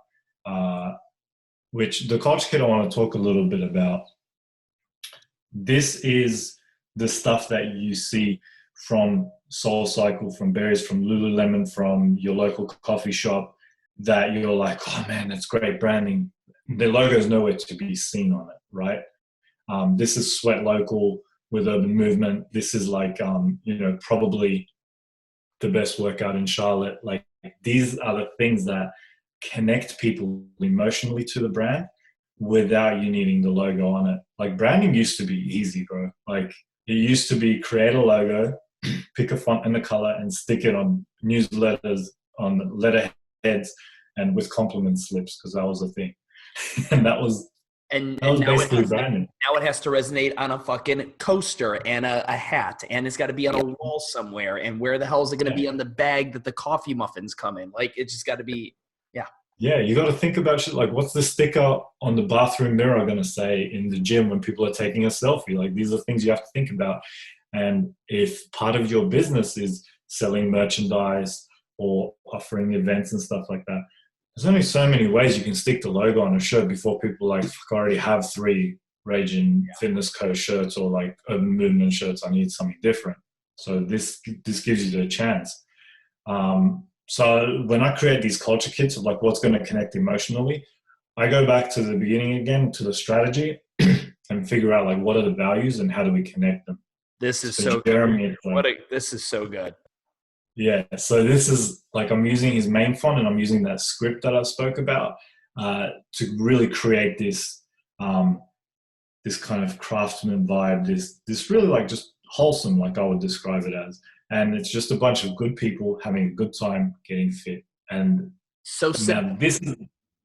which the culture kit I want to talk a little bit about. This is the stuff that you see from SoulCycle, from Berries, from Lululemon, from your local coffee shop, that you're like, oh man, that's great branding. The logo is nowhere to be seen on it, right? This is Sweat Local with Urban Movement. This is like, you know, probably the best workout in Charlotte. Like, these are the things that connect people emotionally to the brand without you needing the logo on it. Like, branding used to be easy, bro. Like, it used to be create a logo, pick a font and a color, and stick it on newsletters, on letterheads, and with compliment slips, because that was a thing. And that was basically branding. Now it has to resonate on a fucking coaster and a hat, and it's got to be on a wall somewhere. And where the hell is it going to be on the bag that the coffee muffins come in? Like, it's just got to be, Yeah, you got to think about shit like, what's the sticker on the bathroom mirror going to say in the gym when people are taking a selfie? Like, these are things you have to think about. And if part of your business is selling merchandise or offering events and stuff like that, there's only so many ways you can stick the logo on a shirt before people like, I already have 3 Raging Fitness Co shirts or like Urban Movement shirts. I need something different. So this gives you the chance. So when I create these culture kits of like what's going to connect emotionally, I go back to the beginning again, to the strategy, and figure out like what are the values and how do we connect them. This is so Jeremy, good. This is so good. Yeah. So this is like, I'm using his main font and I'm using that script that I spoke about to really create this this kind of craftsman vibe. This really like just wholesome, like I would describe it as. And it's just a bunch of good people having a good time getting fit. And so simple. This is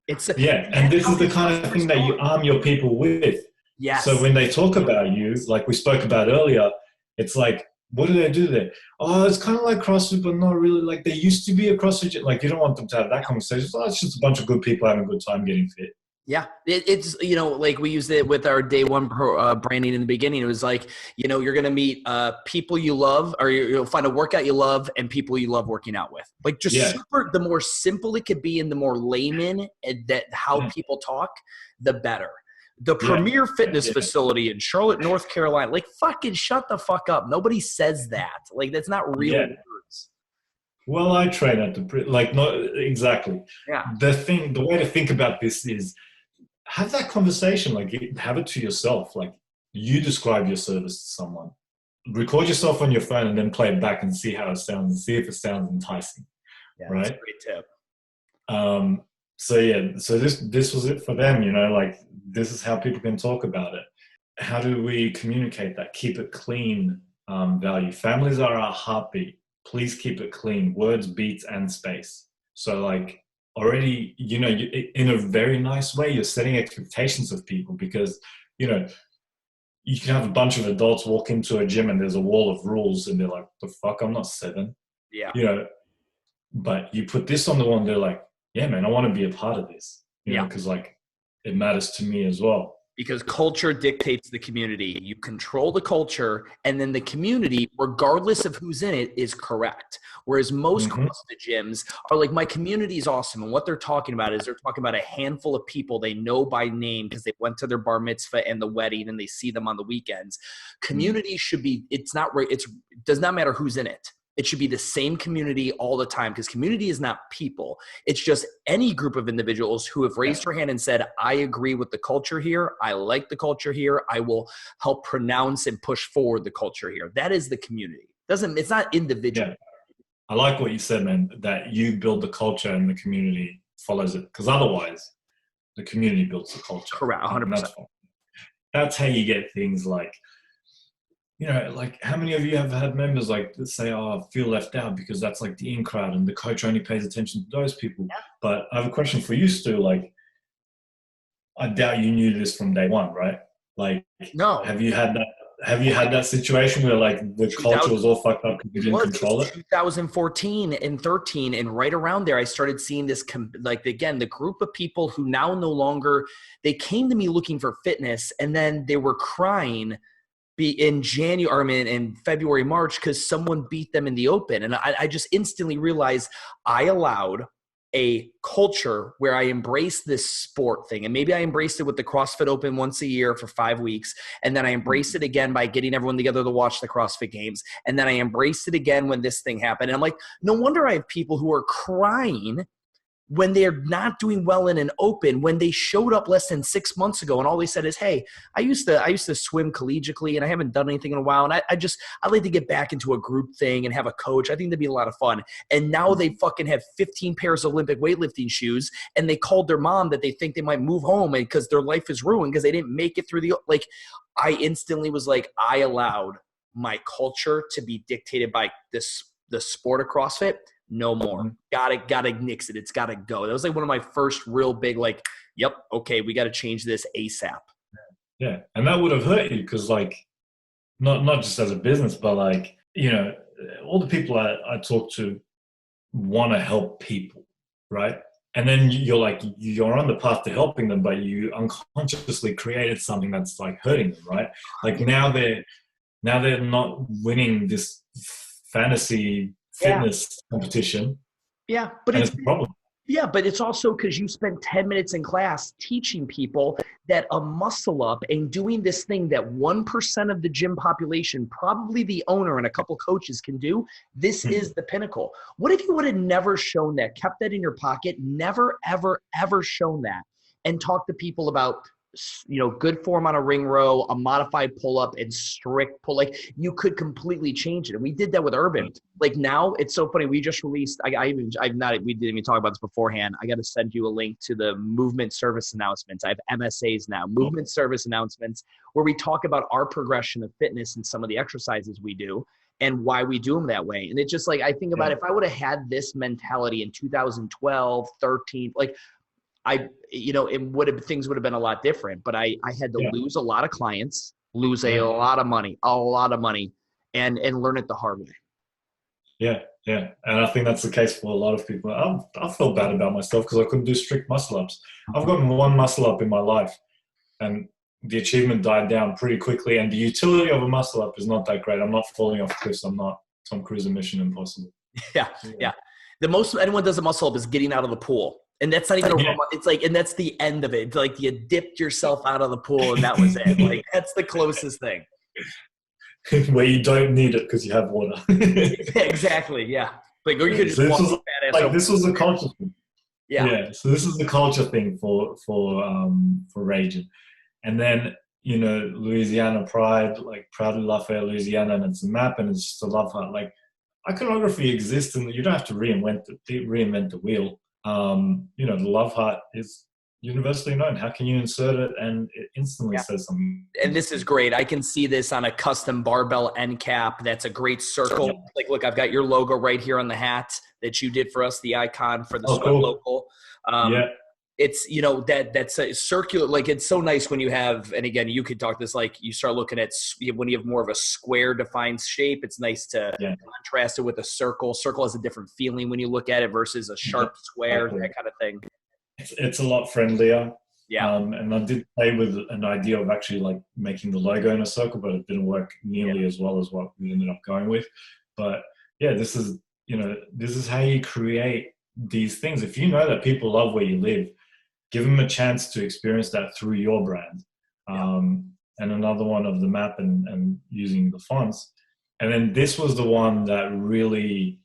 and this is the kind of thing that you arm your people with. Yes. So when they talk about you, like we spoke about earlier, it's like, what do they do there? Oh, it's kind of like CrossFit, but not really. Like, they used to be a CrossFit. Like, you don't want them to have that conversation. Oh, it's just a bunch of good people having a good time getting fit. Yeah, it's, you know, like we used it with our day one branding in the beginning. It was like, you know, you're going to meet people you love, or you'll find a workout you love and people you love working out with. Like just super, the more simple it could be and the more layman that how people talk, the better. The premier fitness facility in Charlotte, North Carolina, like fucking shut the fuck up. Nobody says that. Like that's not real words. Well, I train at the, like, not exactly. Yeah. The way to think about this is, have that conversation, like have it to yourself. Like you describe your service to someone, record yourself on your phone and then play it back and see how it sounds and see if it sounds enticing. Yeah, right? That's a great tip. So this was it for them, you know, like this is how people can talk about it. How do we communicate that? Keep it clean, value. Families are our heartbeat. Please keep it clean. Words, beats, and space. So like, already, you know, in a very nice way, you're setting expectations of people, because, you know, you can have a bunch of adults walk into a gym and there's a wall of rules and they're like, the fuck, I'm not 7. Yeah. You know, but you put this on the wall and they're like, yeah, man, I want to be a part of this. You know, because like it matters to me as well. Because culture dictates the community. You control the culture, and then the community, regardless of who's in it, is correct. Whereas most CrossFit gyms are like, my community is awesome. And what they're talking about is they're talking about a handful of people they know by name because they went to their bar mitzvah and the wedding and they see them on the weekends. Community should be, it does not matter who's in it. It should be the same community all the time, because community is not people. It's just any group of individuals who have raised their hand and said, I agree with the culture here. I like the culture here. I will help pronounce and push forward the culture here. That is the community. It's not individual. Yeah. I like what you said, man, that you build the culture and the community follows it. Because otherwise, the community builds the culture. Correct, 100%. That's how you get things like, you know, like how many of you have had members like say, oh, I feel left out because that's like the in crowd and the coach only pays attention to those people. Yeah. But I have a question for you, Stu. Like, I doubt you knew this from day one, right? Like, no. Have you had that situation where like the culture was all fucked up because you didn't control it? 2014 and 13, and right around there, I started seeing this, like, again, the group of people who now no longer, they came to me looking for fitness, and then they were crying in January, in February, March, because someone beat them in the open. And I just instantly realized I allowed a culture where I embraced this sport thing. And maybe I embraced it with the CrossFit Open once a year for 5 weeks. And then I embraced it again by getting everyone together to watch the CrossFit Games. And then I embraced it again when this thing happened. And I'm like, no wonder I have people who are crying when they're not doing well in an open, when they showed up less than 6 months ago and all they said is, hey, I used to swim collegiately and I haven't done anything in a while. And I'd like to get back into a group thing and have a coach. I think that'd be a lot of fun. And now they fucking have 15 pairs of Olympic weightlifting shoes, and they called their mom that they think they might move home because their life is ruined because they didn't make it through like, I instantly was like, I allowed my culture to be dictated by the sport of CrossFit. No more. Gotta nix it. It's gotta go. That was like one of my first real big, like, yep, okay, we gotta change this ASAP. Yeah. And that would have hurt you because, like, not just as a business, but like, you know, all the people I talk to want to help people, right? And then you're on the path to helping them, but you unconsciously created something that's like hurting them, right? Like now they're not winning this fantasy fitness competition. Yeah, but it's a problem. Yeah, but it's also because you spent 10 minutes in class teaching people that a muscle up and doing this thing that 1% of the gym population, probably the owner and a couple coaches, can do. This is the pinnacle. What if you would have never shown that, kept that in your pocket, never, ever, ever shown that, and talked to people about, you know, good form on a ring row, a modified pull-up, and strict pull. Like, you could completely change it. And we did that with Urban. Like, now it's so funny. We just released, we didn't even talk about this beforehand. I got to send you a link to the movement service announcements. I have MSAs now, movement service announcements, where we talk about our progression of fitness and some of the exercises we do and why we do them that way. And it's just like, I think about if I would have had this mentality in 2012, 13, like, things would have been a lot different, but I had to lose a lot of clients, lose a lot of money, and learn it the hard way. Yeah. Yeah, and I think that's the case for a lot of people. I felt bad about myself because I couldn't do strict muscle ups. I've gotten one muscle up in my life, and the achievement died down pretty quickly. And the utility of a muscle up is not that great. I'm not falling off cliffs. I'm not Tom Cruise in Mission Impossible. Yeah, yeah. The most anyone does a muscle up is getting out of the pool. And that's not even it's like, and that's the end of it. It's like you dipped yourself out of the pool and that was it. Like that's the closest thing. Where you don't need it because you have water. Exactly. Yeah. Like, or you could just this was a culture thing. Yeah. So this is the culture thing for Raging. And then, Louisiana Pride, like Proudly Lafayette, Louisiana, and it's a map and it's just a love heart. Like iconography exists and you don't have to reinvent the wheel. The love heart is universally known. How can you insert it and it instantly says something? And this is great. I can see this on a custom barbell end cap. That's a great circle. Yeah. Like, look, I've got your logo right here on the hat that you did for us, the icon for the sweat local. It's, that's a circular, like it's so nice when you have, and again, you could talk this, like you start looking at when you have more of a square defined shape, it's nice to contrast it with a circle. Circle has a different feeling when you look at it versus a sharp square, that kind of thing. It's a lot friendlier. Yeah. And I did play with an idea of actually like making the logo in a circle, but it didn't work nearly as well as what we ended up going with. But yeah, this is how you create these things. If you know that people love where you live, give them a chance to experience that through your brand. And another one of the map and using the fonts. And then this was the one that really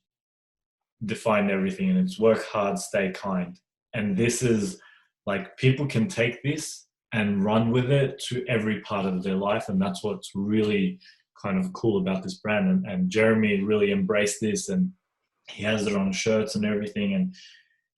defined everything, and it's work hard, stay kind. And this is like, people can take this and run with it to every part of their life. And that's what's really kind of cool about this brand. And Jeremy really embraced this, and he has it on shirts and everything. And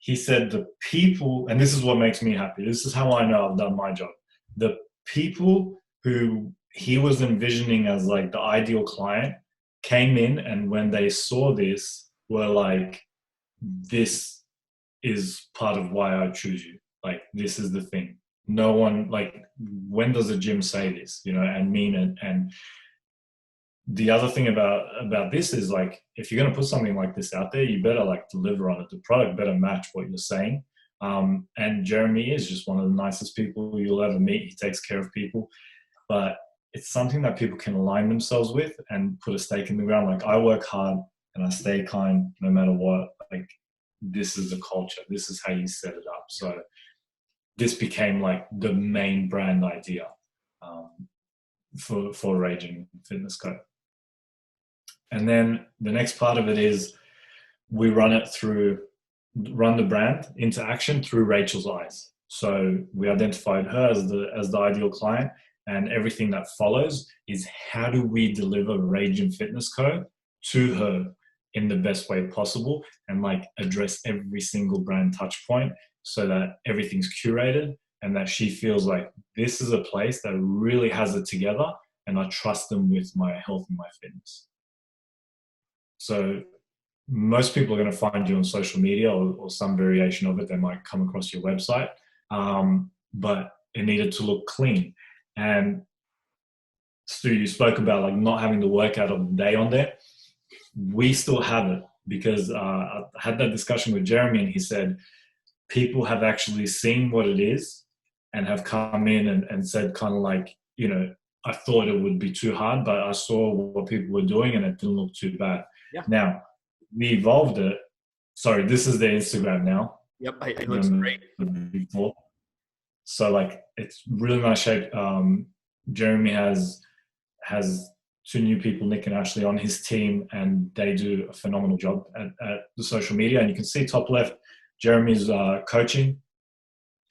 he said the people, and this is what makes me happy, this is how I know I've done my job. The people who he was envisioning as like the ideal client came in, and when they saw this were like, this is part of why I choose you. Like, this is the thing. No one, like, when does a gym say this, and mean it? And the other thing about this is, like, if you're going to put something like this out there, you better like deliver on it. The product better match what you're saying. And Jeremy is just one of the nicest people you'll ever meet. He takes care of people, but it's something that people can align themselves with and put a stake in the ground. Like, I work hard and I stay kind no matter what. Like, this is the culture. This is how you set it up. So this became like the main brand idea for Raging Fitness Co. And then the next part of it is we run the brand into action through Rachel's eyes. So we identified her as the ideal client, and everything that follows is how do we deliver Raging Fitness Co. to her in the best way possible, and like address every single brand touch point so that everything's curated and that she feels like this is a place that really has it together and I trust them with my health and my fitness. So most people are going to find you on social media or some variation of it. They might come across your website, but it needed to look clean. And Stu, you spoke about like not having the workout of the day on there. We still have it because I had that discussion with Jeremy, and he said people have actually seen what it is and have come in and said kind of like, I thought it would be too hard, but I saw what people were doing and it didn't look too bad. Yeah. Now, we evolved it. Sorry, this is their Instagram now. Yep, it looks great. Before. So like, it's really nice shape. Jeremy has 2 new people, Nick and Ashley, on his team, and they do a phenomenal job at the social media. And you can see top left, Jeremy's coaching.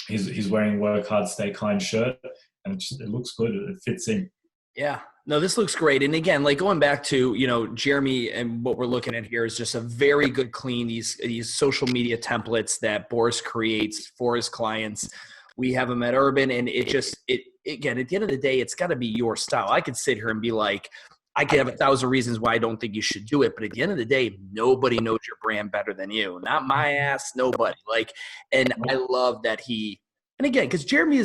He's wearing work hard, stay kind shirt, and it looks good. It fits in. Yeah, no, this looks great. And again, like going back to, Jeremy, and what we're looking at here is just a very good, clean, these social media templates that Boris creates for his clients. We have them at Urban, and again, at the end of the day, it's got to be your style. I could sit here and be like, I could have 1,000 reasons why I don't think you should do it. But at the end of the day, nobody knows your brand better than you. Not my ass, nobody. And I love that and again, because Jeremy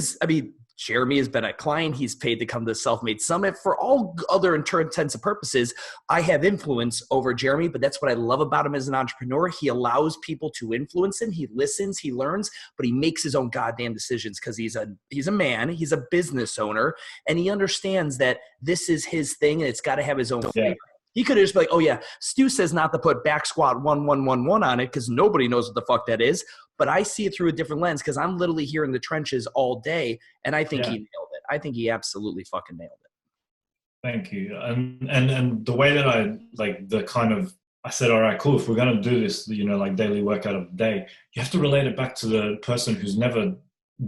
Jeremy has been a client. He's paid to come to the Self-Made Summit. For all other intents and purposes, I have influence over Jeremy, but that's what I love about him as an entrepreneur. He allows people to influence him. He listens, he learns, but he makes his own goddamn decisions because he's a man, he's a business owner, and he understands that this is his thing and it's got to have his own flavor. He could have just been like, oh yeah, Stu says not to put back squat 1111 on it because nobody knows what the fuck that is. But I see it through a different lens because I'm literally here in the trenches all day, and I think he nailed it. I think he absolutely fucking nailed it. Thank you. And the way that I said, all right, cool. If we're going to do this, like daily workout of the day, you have to relate it back to the person who's never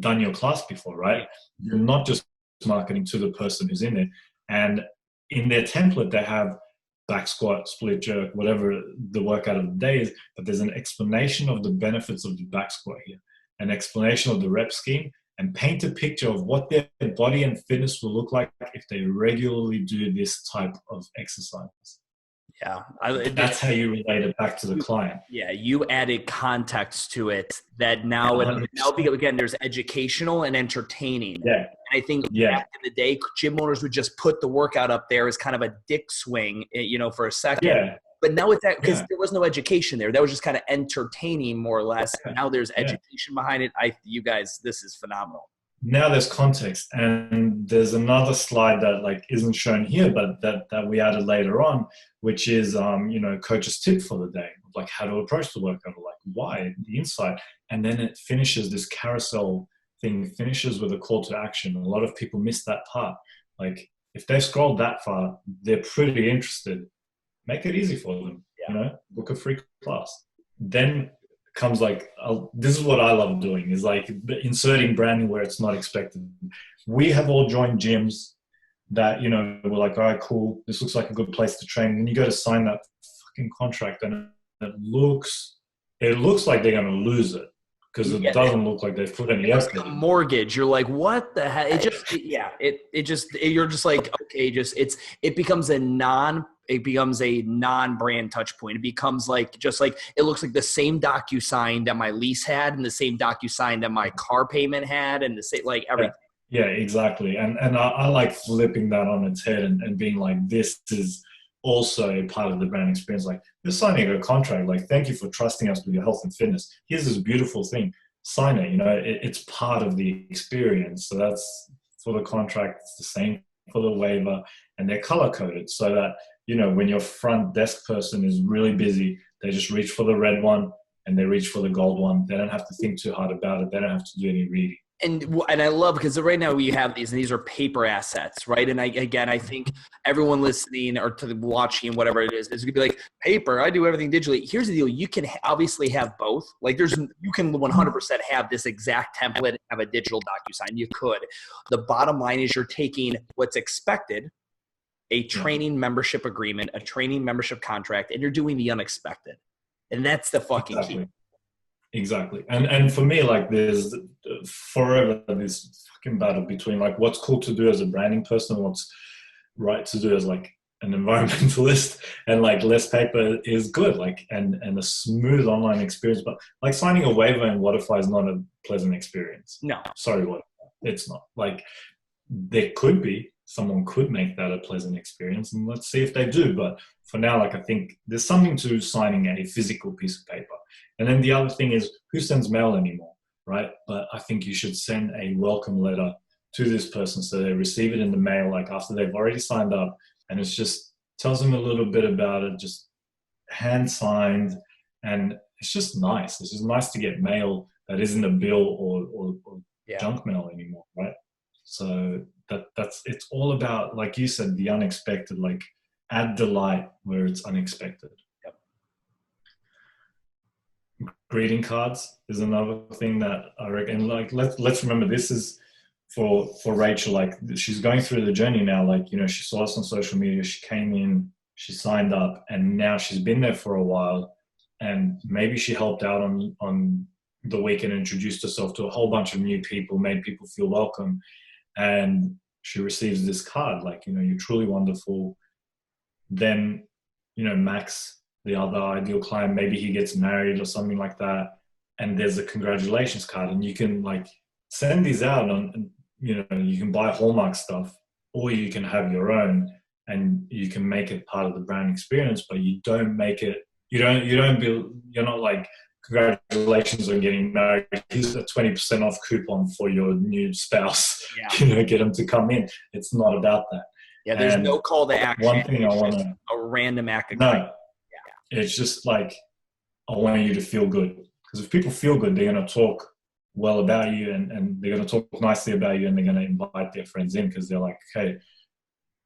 done your class before, right? You're not just marketing to the person who's in it. And in their template, they have back squat, split jerk, whatever the workout of the day is, but there's an explanation of the benefits of the back squat here, an explanation of the rep scheme, and paint a picture of what their body and fitness will look like if they regularly do this type of exercise. Yeah. That's how you relate it back to the client. Yeah, you added context to it that now again, there's educational and entertaining. Yeah. And I think back in the day, gym owners would just put the workout up there as kind of a dick swing, for a second. Yeah. But now it's that because there was no education there. That was just kind of entertaining more or less. Yeah. Now there's education behind it. You guys, this is phenomenal. Now there's context, and there's another slide that isn't shown here, but that we added later on, which is coach's tip for the day, like how to approach the workout, like why, the insight, and then it finishes, this carousel thing finishes with a call to action. A lot of people miss that part. Like if they've scrolled that far, they're pretty interested. Make it easy for them. Book a free class. Then comes this is what I love doing, is inserting branding where it's not expected. We have all joined gyms that, we're like, all right, cool, this looks like a good place to train. And you go to sign that fucking contract and it looks like they're going to lose it because it doesn't look like they've put any effort. Like a mortgage. You're like, what the hell? You're just like, okay, it becomes a non-brand touch point. It becomes it looks like the same DocuSign that my lease had and the same DocuSign that my car payment had and the same, everything. Yeah, exactly. And I like flipping that on its head and being like, this is also a part of the brand experience. Like, you're signing a contract, thank you for trusting us with your health and fitness. Here's this beautiful thing. Sign it, it's part of the experience. So that's for the contract. It's the same for the waiver, and they're color coded so that, when your front desk person is really busy, they just reach for the red one and they reach for the gold one. They don't have to think too hard about it. They don't have to do any reading. And I love, because right now we have these, and these are paper assets, right? And I think everyone listening or to the watching, whatever it is going to be like, paper, I do everything digitally. Here's the deal. You can obviously have both. You can 100% have this exact template and have a digital DocuSign. You could. The bottom line is you're taking what's expected, a training membership agreement, a training membership contract, and you're doing the unexpected. And that's the fucking key. Exactly. And for me, there's forever this fucking battle between what's cool to do as a branding person, what's right to do as an environmentalist, and less paper is good, and a smooth online experience. But signing a waiver in Waterfly is not a pleasant experience. No. Sorry, what? It's not. There could be. Someone could make that a pleasant experience, and let's see if they do. But for now, I think there's something to signing a physical piece of paper. And then the other thing is, who sends mail anymore, right? But I think you should send a welcome letter to this person so they receive it in the mail, after they've already signed up, and it's just tells them a little bit about it, just hand signed, and it's just nice. It's just nice to get mail that isn't a bill or junk mail anymore, right? So that's it's all about, like you said, the unexpected. Add delight where it's unexpected. Yep. Greeting cards is another thing that I reckon. Let's remember, this is for Rachel. She's going through the journey now. She saw us on social media. She came in, she signed up, and now she's been there for a while. And maybe she helped out on the weekend, introduced herself to a whole bunch of new people, made people feel welcome. And she receives this card, you're truly wonderful. Then, Max, the other ideal client, maybe he gets married or something like that, and there's a congratulations card, and you can send these out on, you can buy Hallmark stuff, or you can have your own, and you can make it part of the brand experience, but you don't make it, you're not like, congratulations on getting married, here's a 20% off coupon for your new spouse. Get them to come in. It's not about that. Yeah, there's no call to action. One thing I want to, a random act of no, it's just like, I want you to feel good, because if people feel good, they're going to talk well about you, and they're going to talk nicely about you, and they're going to invite their friends in, because they're like, hey,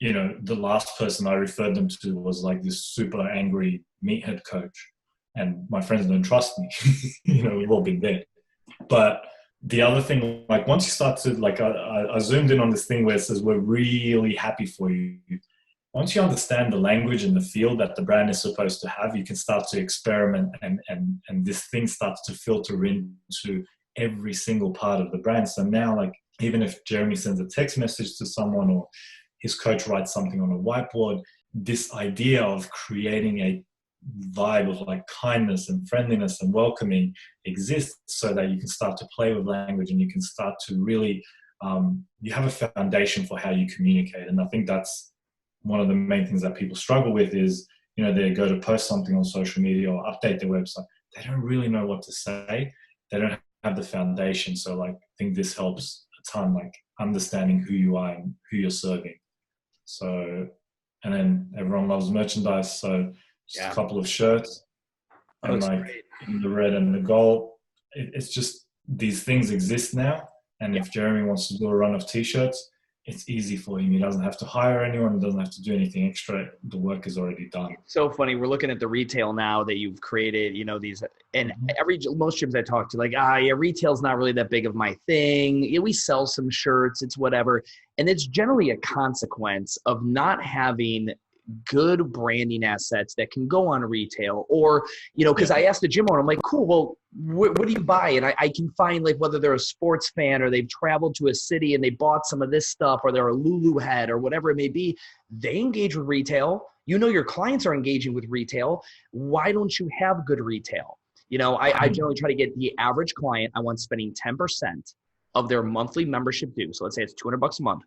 the last person I referred them to was like this super angry meathead coach, and my friends don't trust me. We've all been there. But the other thing, like, once you start to, like, I zoomed in on this thing where it says, we're really happy for you. Once you understand the language and the feel that the brand is supposed to have, you can start to experiment, and this thing starts to filter into every single part of the brand. So now, like, even if Jeremy sends a text message to someone, or his coach writes something on a whiteboard, this idea of creating a vibe of like kindness and friendliness and welcoming exists, so that you can start to play with language, and you can start to really, you have a foundation for how you communicate. And I think that's one of the main things that people struggle with is, they go to post something on social media or update their website. They don't really know what to say. They don't have the foundation. So, like, I think this helps a ton, like understanding who you are and who you're serving. So, and then everyone loves merchandise. So just a couple of shirts, and like in the red and the gold. It's just, these things exist now. And if Jeremy wants to do a run of t-shirts, it's easy for him. He doesn't have to hire anyone. He doesn't have to do anything extra. The work is already done. It's so funny. We're looking at the retail now that you've created, these, and most gyms I talk to, like, retail's not really that big of my thing. We sell some shirts, it's whatever. And it's generally a consequence of not having good branding assets that can go on retail, or, because I asked the gym owner, I'm like, cool, well, what do you buy? And I can find, like, whether they're a sports fan or they've traveled to a city and they bought some of this stuff, or they're a Lulu head or whatever it may be. They engage with retail. Your clients are engaging with retail. Why don't you have good retail? I generally try to get the average client, I want spending 10% of their monthly membership due. So let's say it's $200 a month,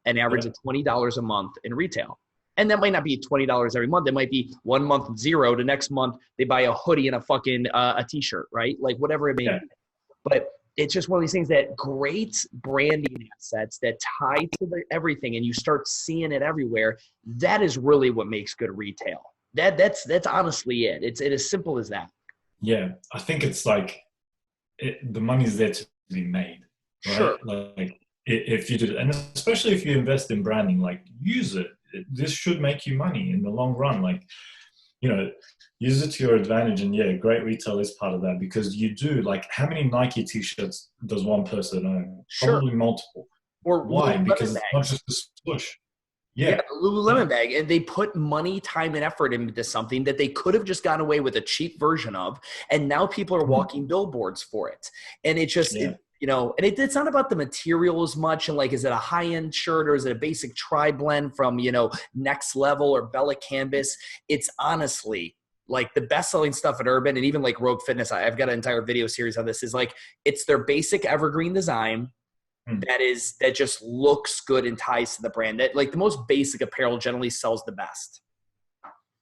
an average of $20 a month in retail. And that might not be $20 every month. It might be 1 month $0. The next month they buy a hoodie and a fucking a t-shirt, right? Like, whatever it may be. But it's just one of these things that great branding assets that tie to everything, and you start seeing it everywhere. That is really what makes good retail. That's honestly it. It's as simple as that. Yeah, I think it's like the money's there to be made. Right? Sure. Like, if you do, and especially if you invest in branding, like, use it. This should make you money in the long run. Like, use it to your advantage. And great retail is part of that, because you do, like, how many Nike t-shirts does one person own? Sure. Probably multiple. Or why? Lululemon Because bags. It's not just a swoosh. The Lululemon bag, and they put money, time, and effort into something that they could have just gotten away with a cheap version of, and now people are walking billboards for it. And it just and it's not about the material as much, and like, is it a high-end shirt, or is it a basic tri-blend from, Next Level or Bella Canvas? It's honestly, like, the best-selling stuff at Urban, and even like Rogue Fitness, I've got an entire video series on this, is like, it's their basic evergreen design that just looks good and ties to the brand. That, like, the most basic apparel generally sells the best.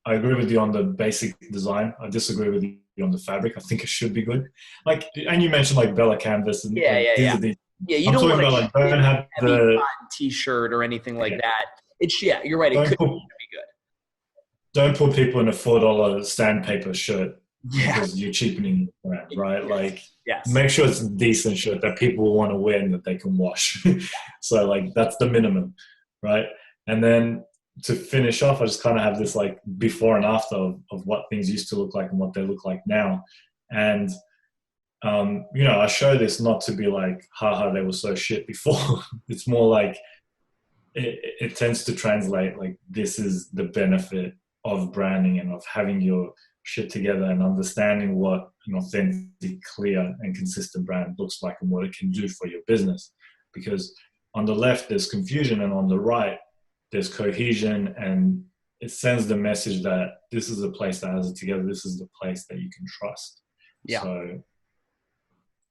I agree with you on the basic design. I disagree with you on the fabric. I think it should be good. Like, and you mentioned like Bella Canvas. And you I'm don't want to like, don't have the t-shirt or anything like that. It's you're right. It could be good. Don't put people in a $4 sandpaper shirt because you're cheapening the brand, right? Like, make sure it's a decent shirt that people will want to wear and that they can wash. So, like, that's the minimum, right? And then to finish off, I just kind of have this like before and after of what things used to look like and what they look like now. And, I show this not to be like, haha, they were so shit before. It's more like it tends to translate like, this is the benefit of branding and of having your shit together and understanding what an authentic, clear and consistent brand looks like and what it can do for your business. Because on the left, there's confusion, and on the right, there's cohesion, and it sends the message that this is a place that has it together. This is the place that you can trust. So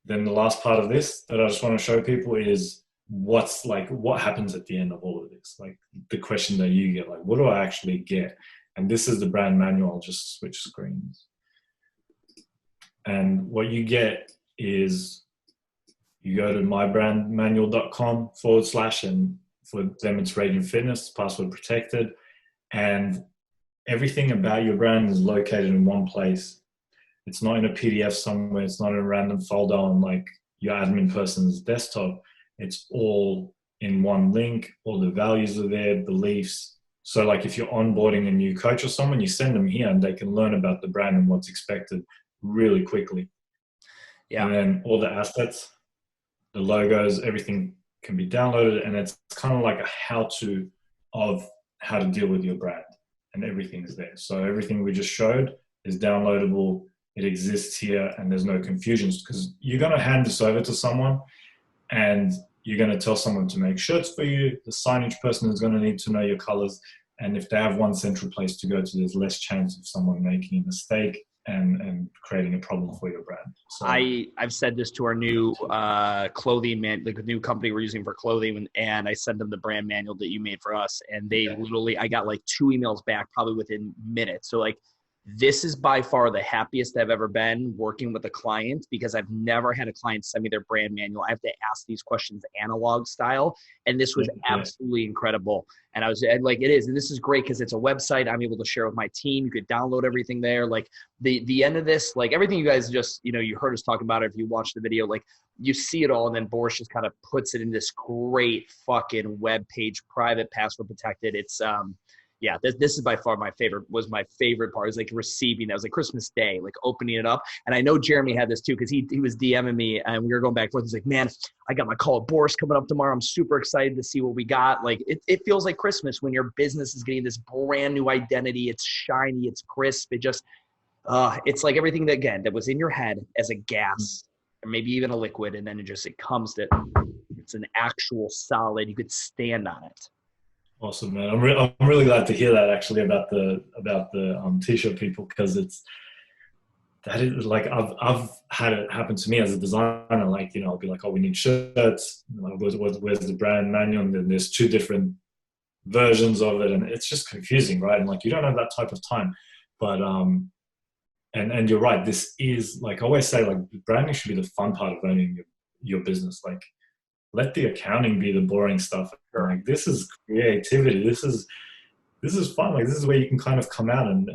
then the last part of this that I just want to show people is what happens at the end of all of this? Like the question that you get, like, what do I actually get? And this is the brand manual. I'll just switch screens. And what you get is you go to mybrandmanual.com / and for them it's Radiant Fitness, password protected, and everything about your brand is located in one place. It's not in a PDF somewhere. It's not in a random folder on like your admin person's desktop. It's all in one link. All the values are there, beliefs. So like if you're onboarding a new coach or someone, you send them here and they can learn about the brand and what's expected really quickly. Yeah. And then all the assets, the logos, everything can be downloaded, and it's kind of like a how-to of how to deal with your brand, and everything is there. So everything we just showed is downloadable. It exists here, and there's no confusions, because you're going to hand this over to someone and you're going to tell someone to make shirts for you. The signage person is going to need to know your colors. And if they have one central place to go to, there's less chance of someone making a mistake and creating a problem for your brand. So, I've said this to our new clothing man, the new company we're using for clothing, and I sent them the brand manual that you made for us, and they literally, I got like 2 emails back probably within minutes. So like, this is by far the happiest I've ever been working with a client, because I've never had a client send me their brand manual. I have to ask these questions analog style. And this was absolutely incredible. And I was like, it is. And this is great because it's a website. I'm able to share with my team. You could download everything there. Like the end of this, like everything you guys just, you heard us talk about it. If you watch the video, like you see it all. And then Boris just kind of puts it in this great fucking web page, private, password protected. It's, yeah, this is by far my favorite part. It was like receiving that. It was like Christmas Day, like opening it up. And I know Jeremy had this too, because he was DMing me and we were going back and forth. He's like, man, I got my call with Boris coming up tomorrow. I'm super excited to see what we got. Like it feels like Christmas when your business is getting this brand new identity. It's shiny, it's crisp. It just, it's like everything that, again, that was in your head as a gas or maybe even a liquid. And then it comes to, it's an actual solid, you could stand on it. Awesome, man. I'm really glad to hear that actually about the t-shirt people, because that is like I've had it happen to me as a designer. Like, I'll be like, oh, we need shirts. Like, where's the brand manual? And then there's 2 different versions of it, and it's just confusing, right? And like, you don't have that type of time. But and you're right. This is, like I always say, like branding should be the fun part of owning your business. Like, let the accounting be the boring stuff. Like, this is creativity. This is fun. Like, this is where you can kind of come out and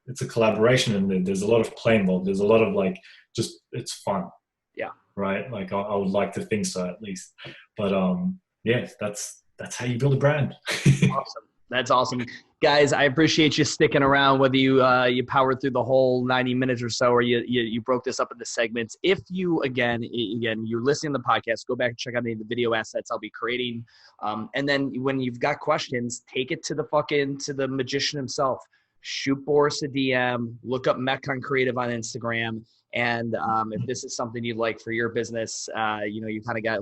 it's a collaboration, and there's a lot of play involved. There's a lot of like, just, it's fun. Yeah. Right. Like I would like to think so, at least. But yeah, that's how you build a brand. Awesome. That's awesome. Guys, I appreciate you sticking around, whether you powered through the whole 90 minutes or so, or you broke this up into segments. If you, again, you're listening to the podcast, go back and check out any of the video assets I'll be creating. And then when you've got questions, take it to the magician himself. Shoot Boris a DM, look up Metcon Creative on Instagram. And if this is something you'd like for your business, you kind of got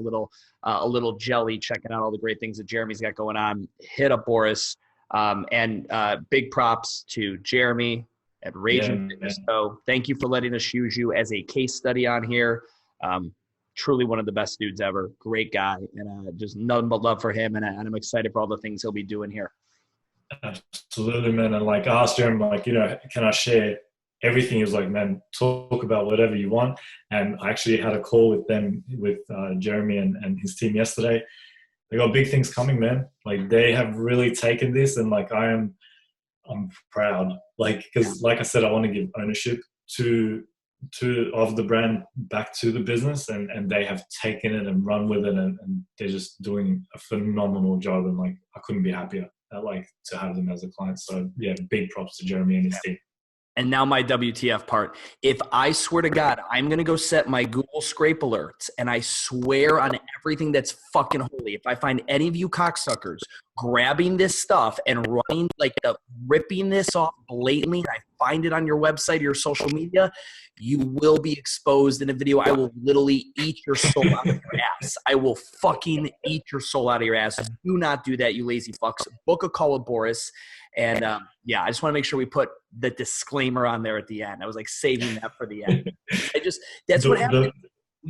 a little jelly checking out all the great things that Jeremy's got going on, hit up Boris. And big props to Jeremy at Rebrand. So thank you for letting us use you as a case study on here. Truly one of the best dudes ever. Great guy. And just nothing but love for him. And I'm excited for all the things he'll be doing here. Absolutely, man. And like, I asked Jeremy, like, can I share everything? He was like, man, talk about whatever you want. And I actually had a call with Jeremy and his team yesterday. They got big things coming, man. Like, they have really taken this, and like, I'm proud. Like, because like I said, I want to give ownership of the brand back to the business, and they have taken it and run with it, and they're just doing a phenomenal job. And like, I couldn't be happier to have them as a client. So yeah, big props to Jeremy and his team. And now my WTF part. If I swear to God, I'm going to go set my Google scrape alerts, and I swear on everything that's fucking holy, if I find any of you cocksuckers grabbing this stuff and running, ripping this off blatantly, and I find it on your website or your social media, you will be exposed in a video. I will literally eat your soul out of your ass. I will fucking eat your soul out of your ass. Do not do that, you lazy fucks. Book a call with Boris. And I just want to make sure we put the disclaimer on there at the end. I was like saving that for the end. That's what happened.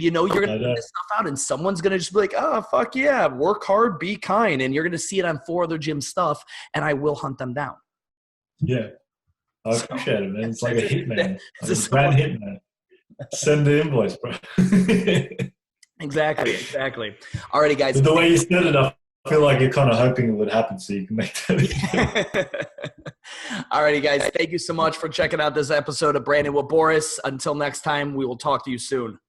You know, you're going to put this stuff out and someone's going to just be like, oh, fuck yeah, work hard, be kind. And you're going to see it on 4 other gym stuff, and I will hunt them down. Yeah. I appreciate it, man. It's like a hitman. It's a brand hitman. Send the invoice, bro. Exactly. Alrighty, guys. But the way you said it, I feel like you're kind of hoping it would happen so you can make that. Alrighty, guys. Thank you so much for checking out this episode of Branding with Boris. Until next time, we will talk to you soon.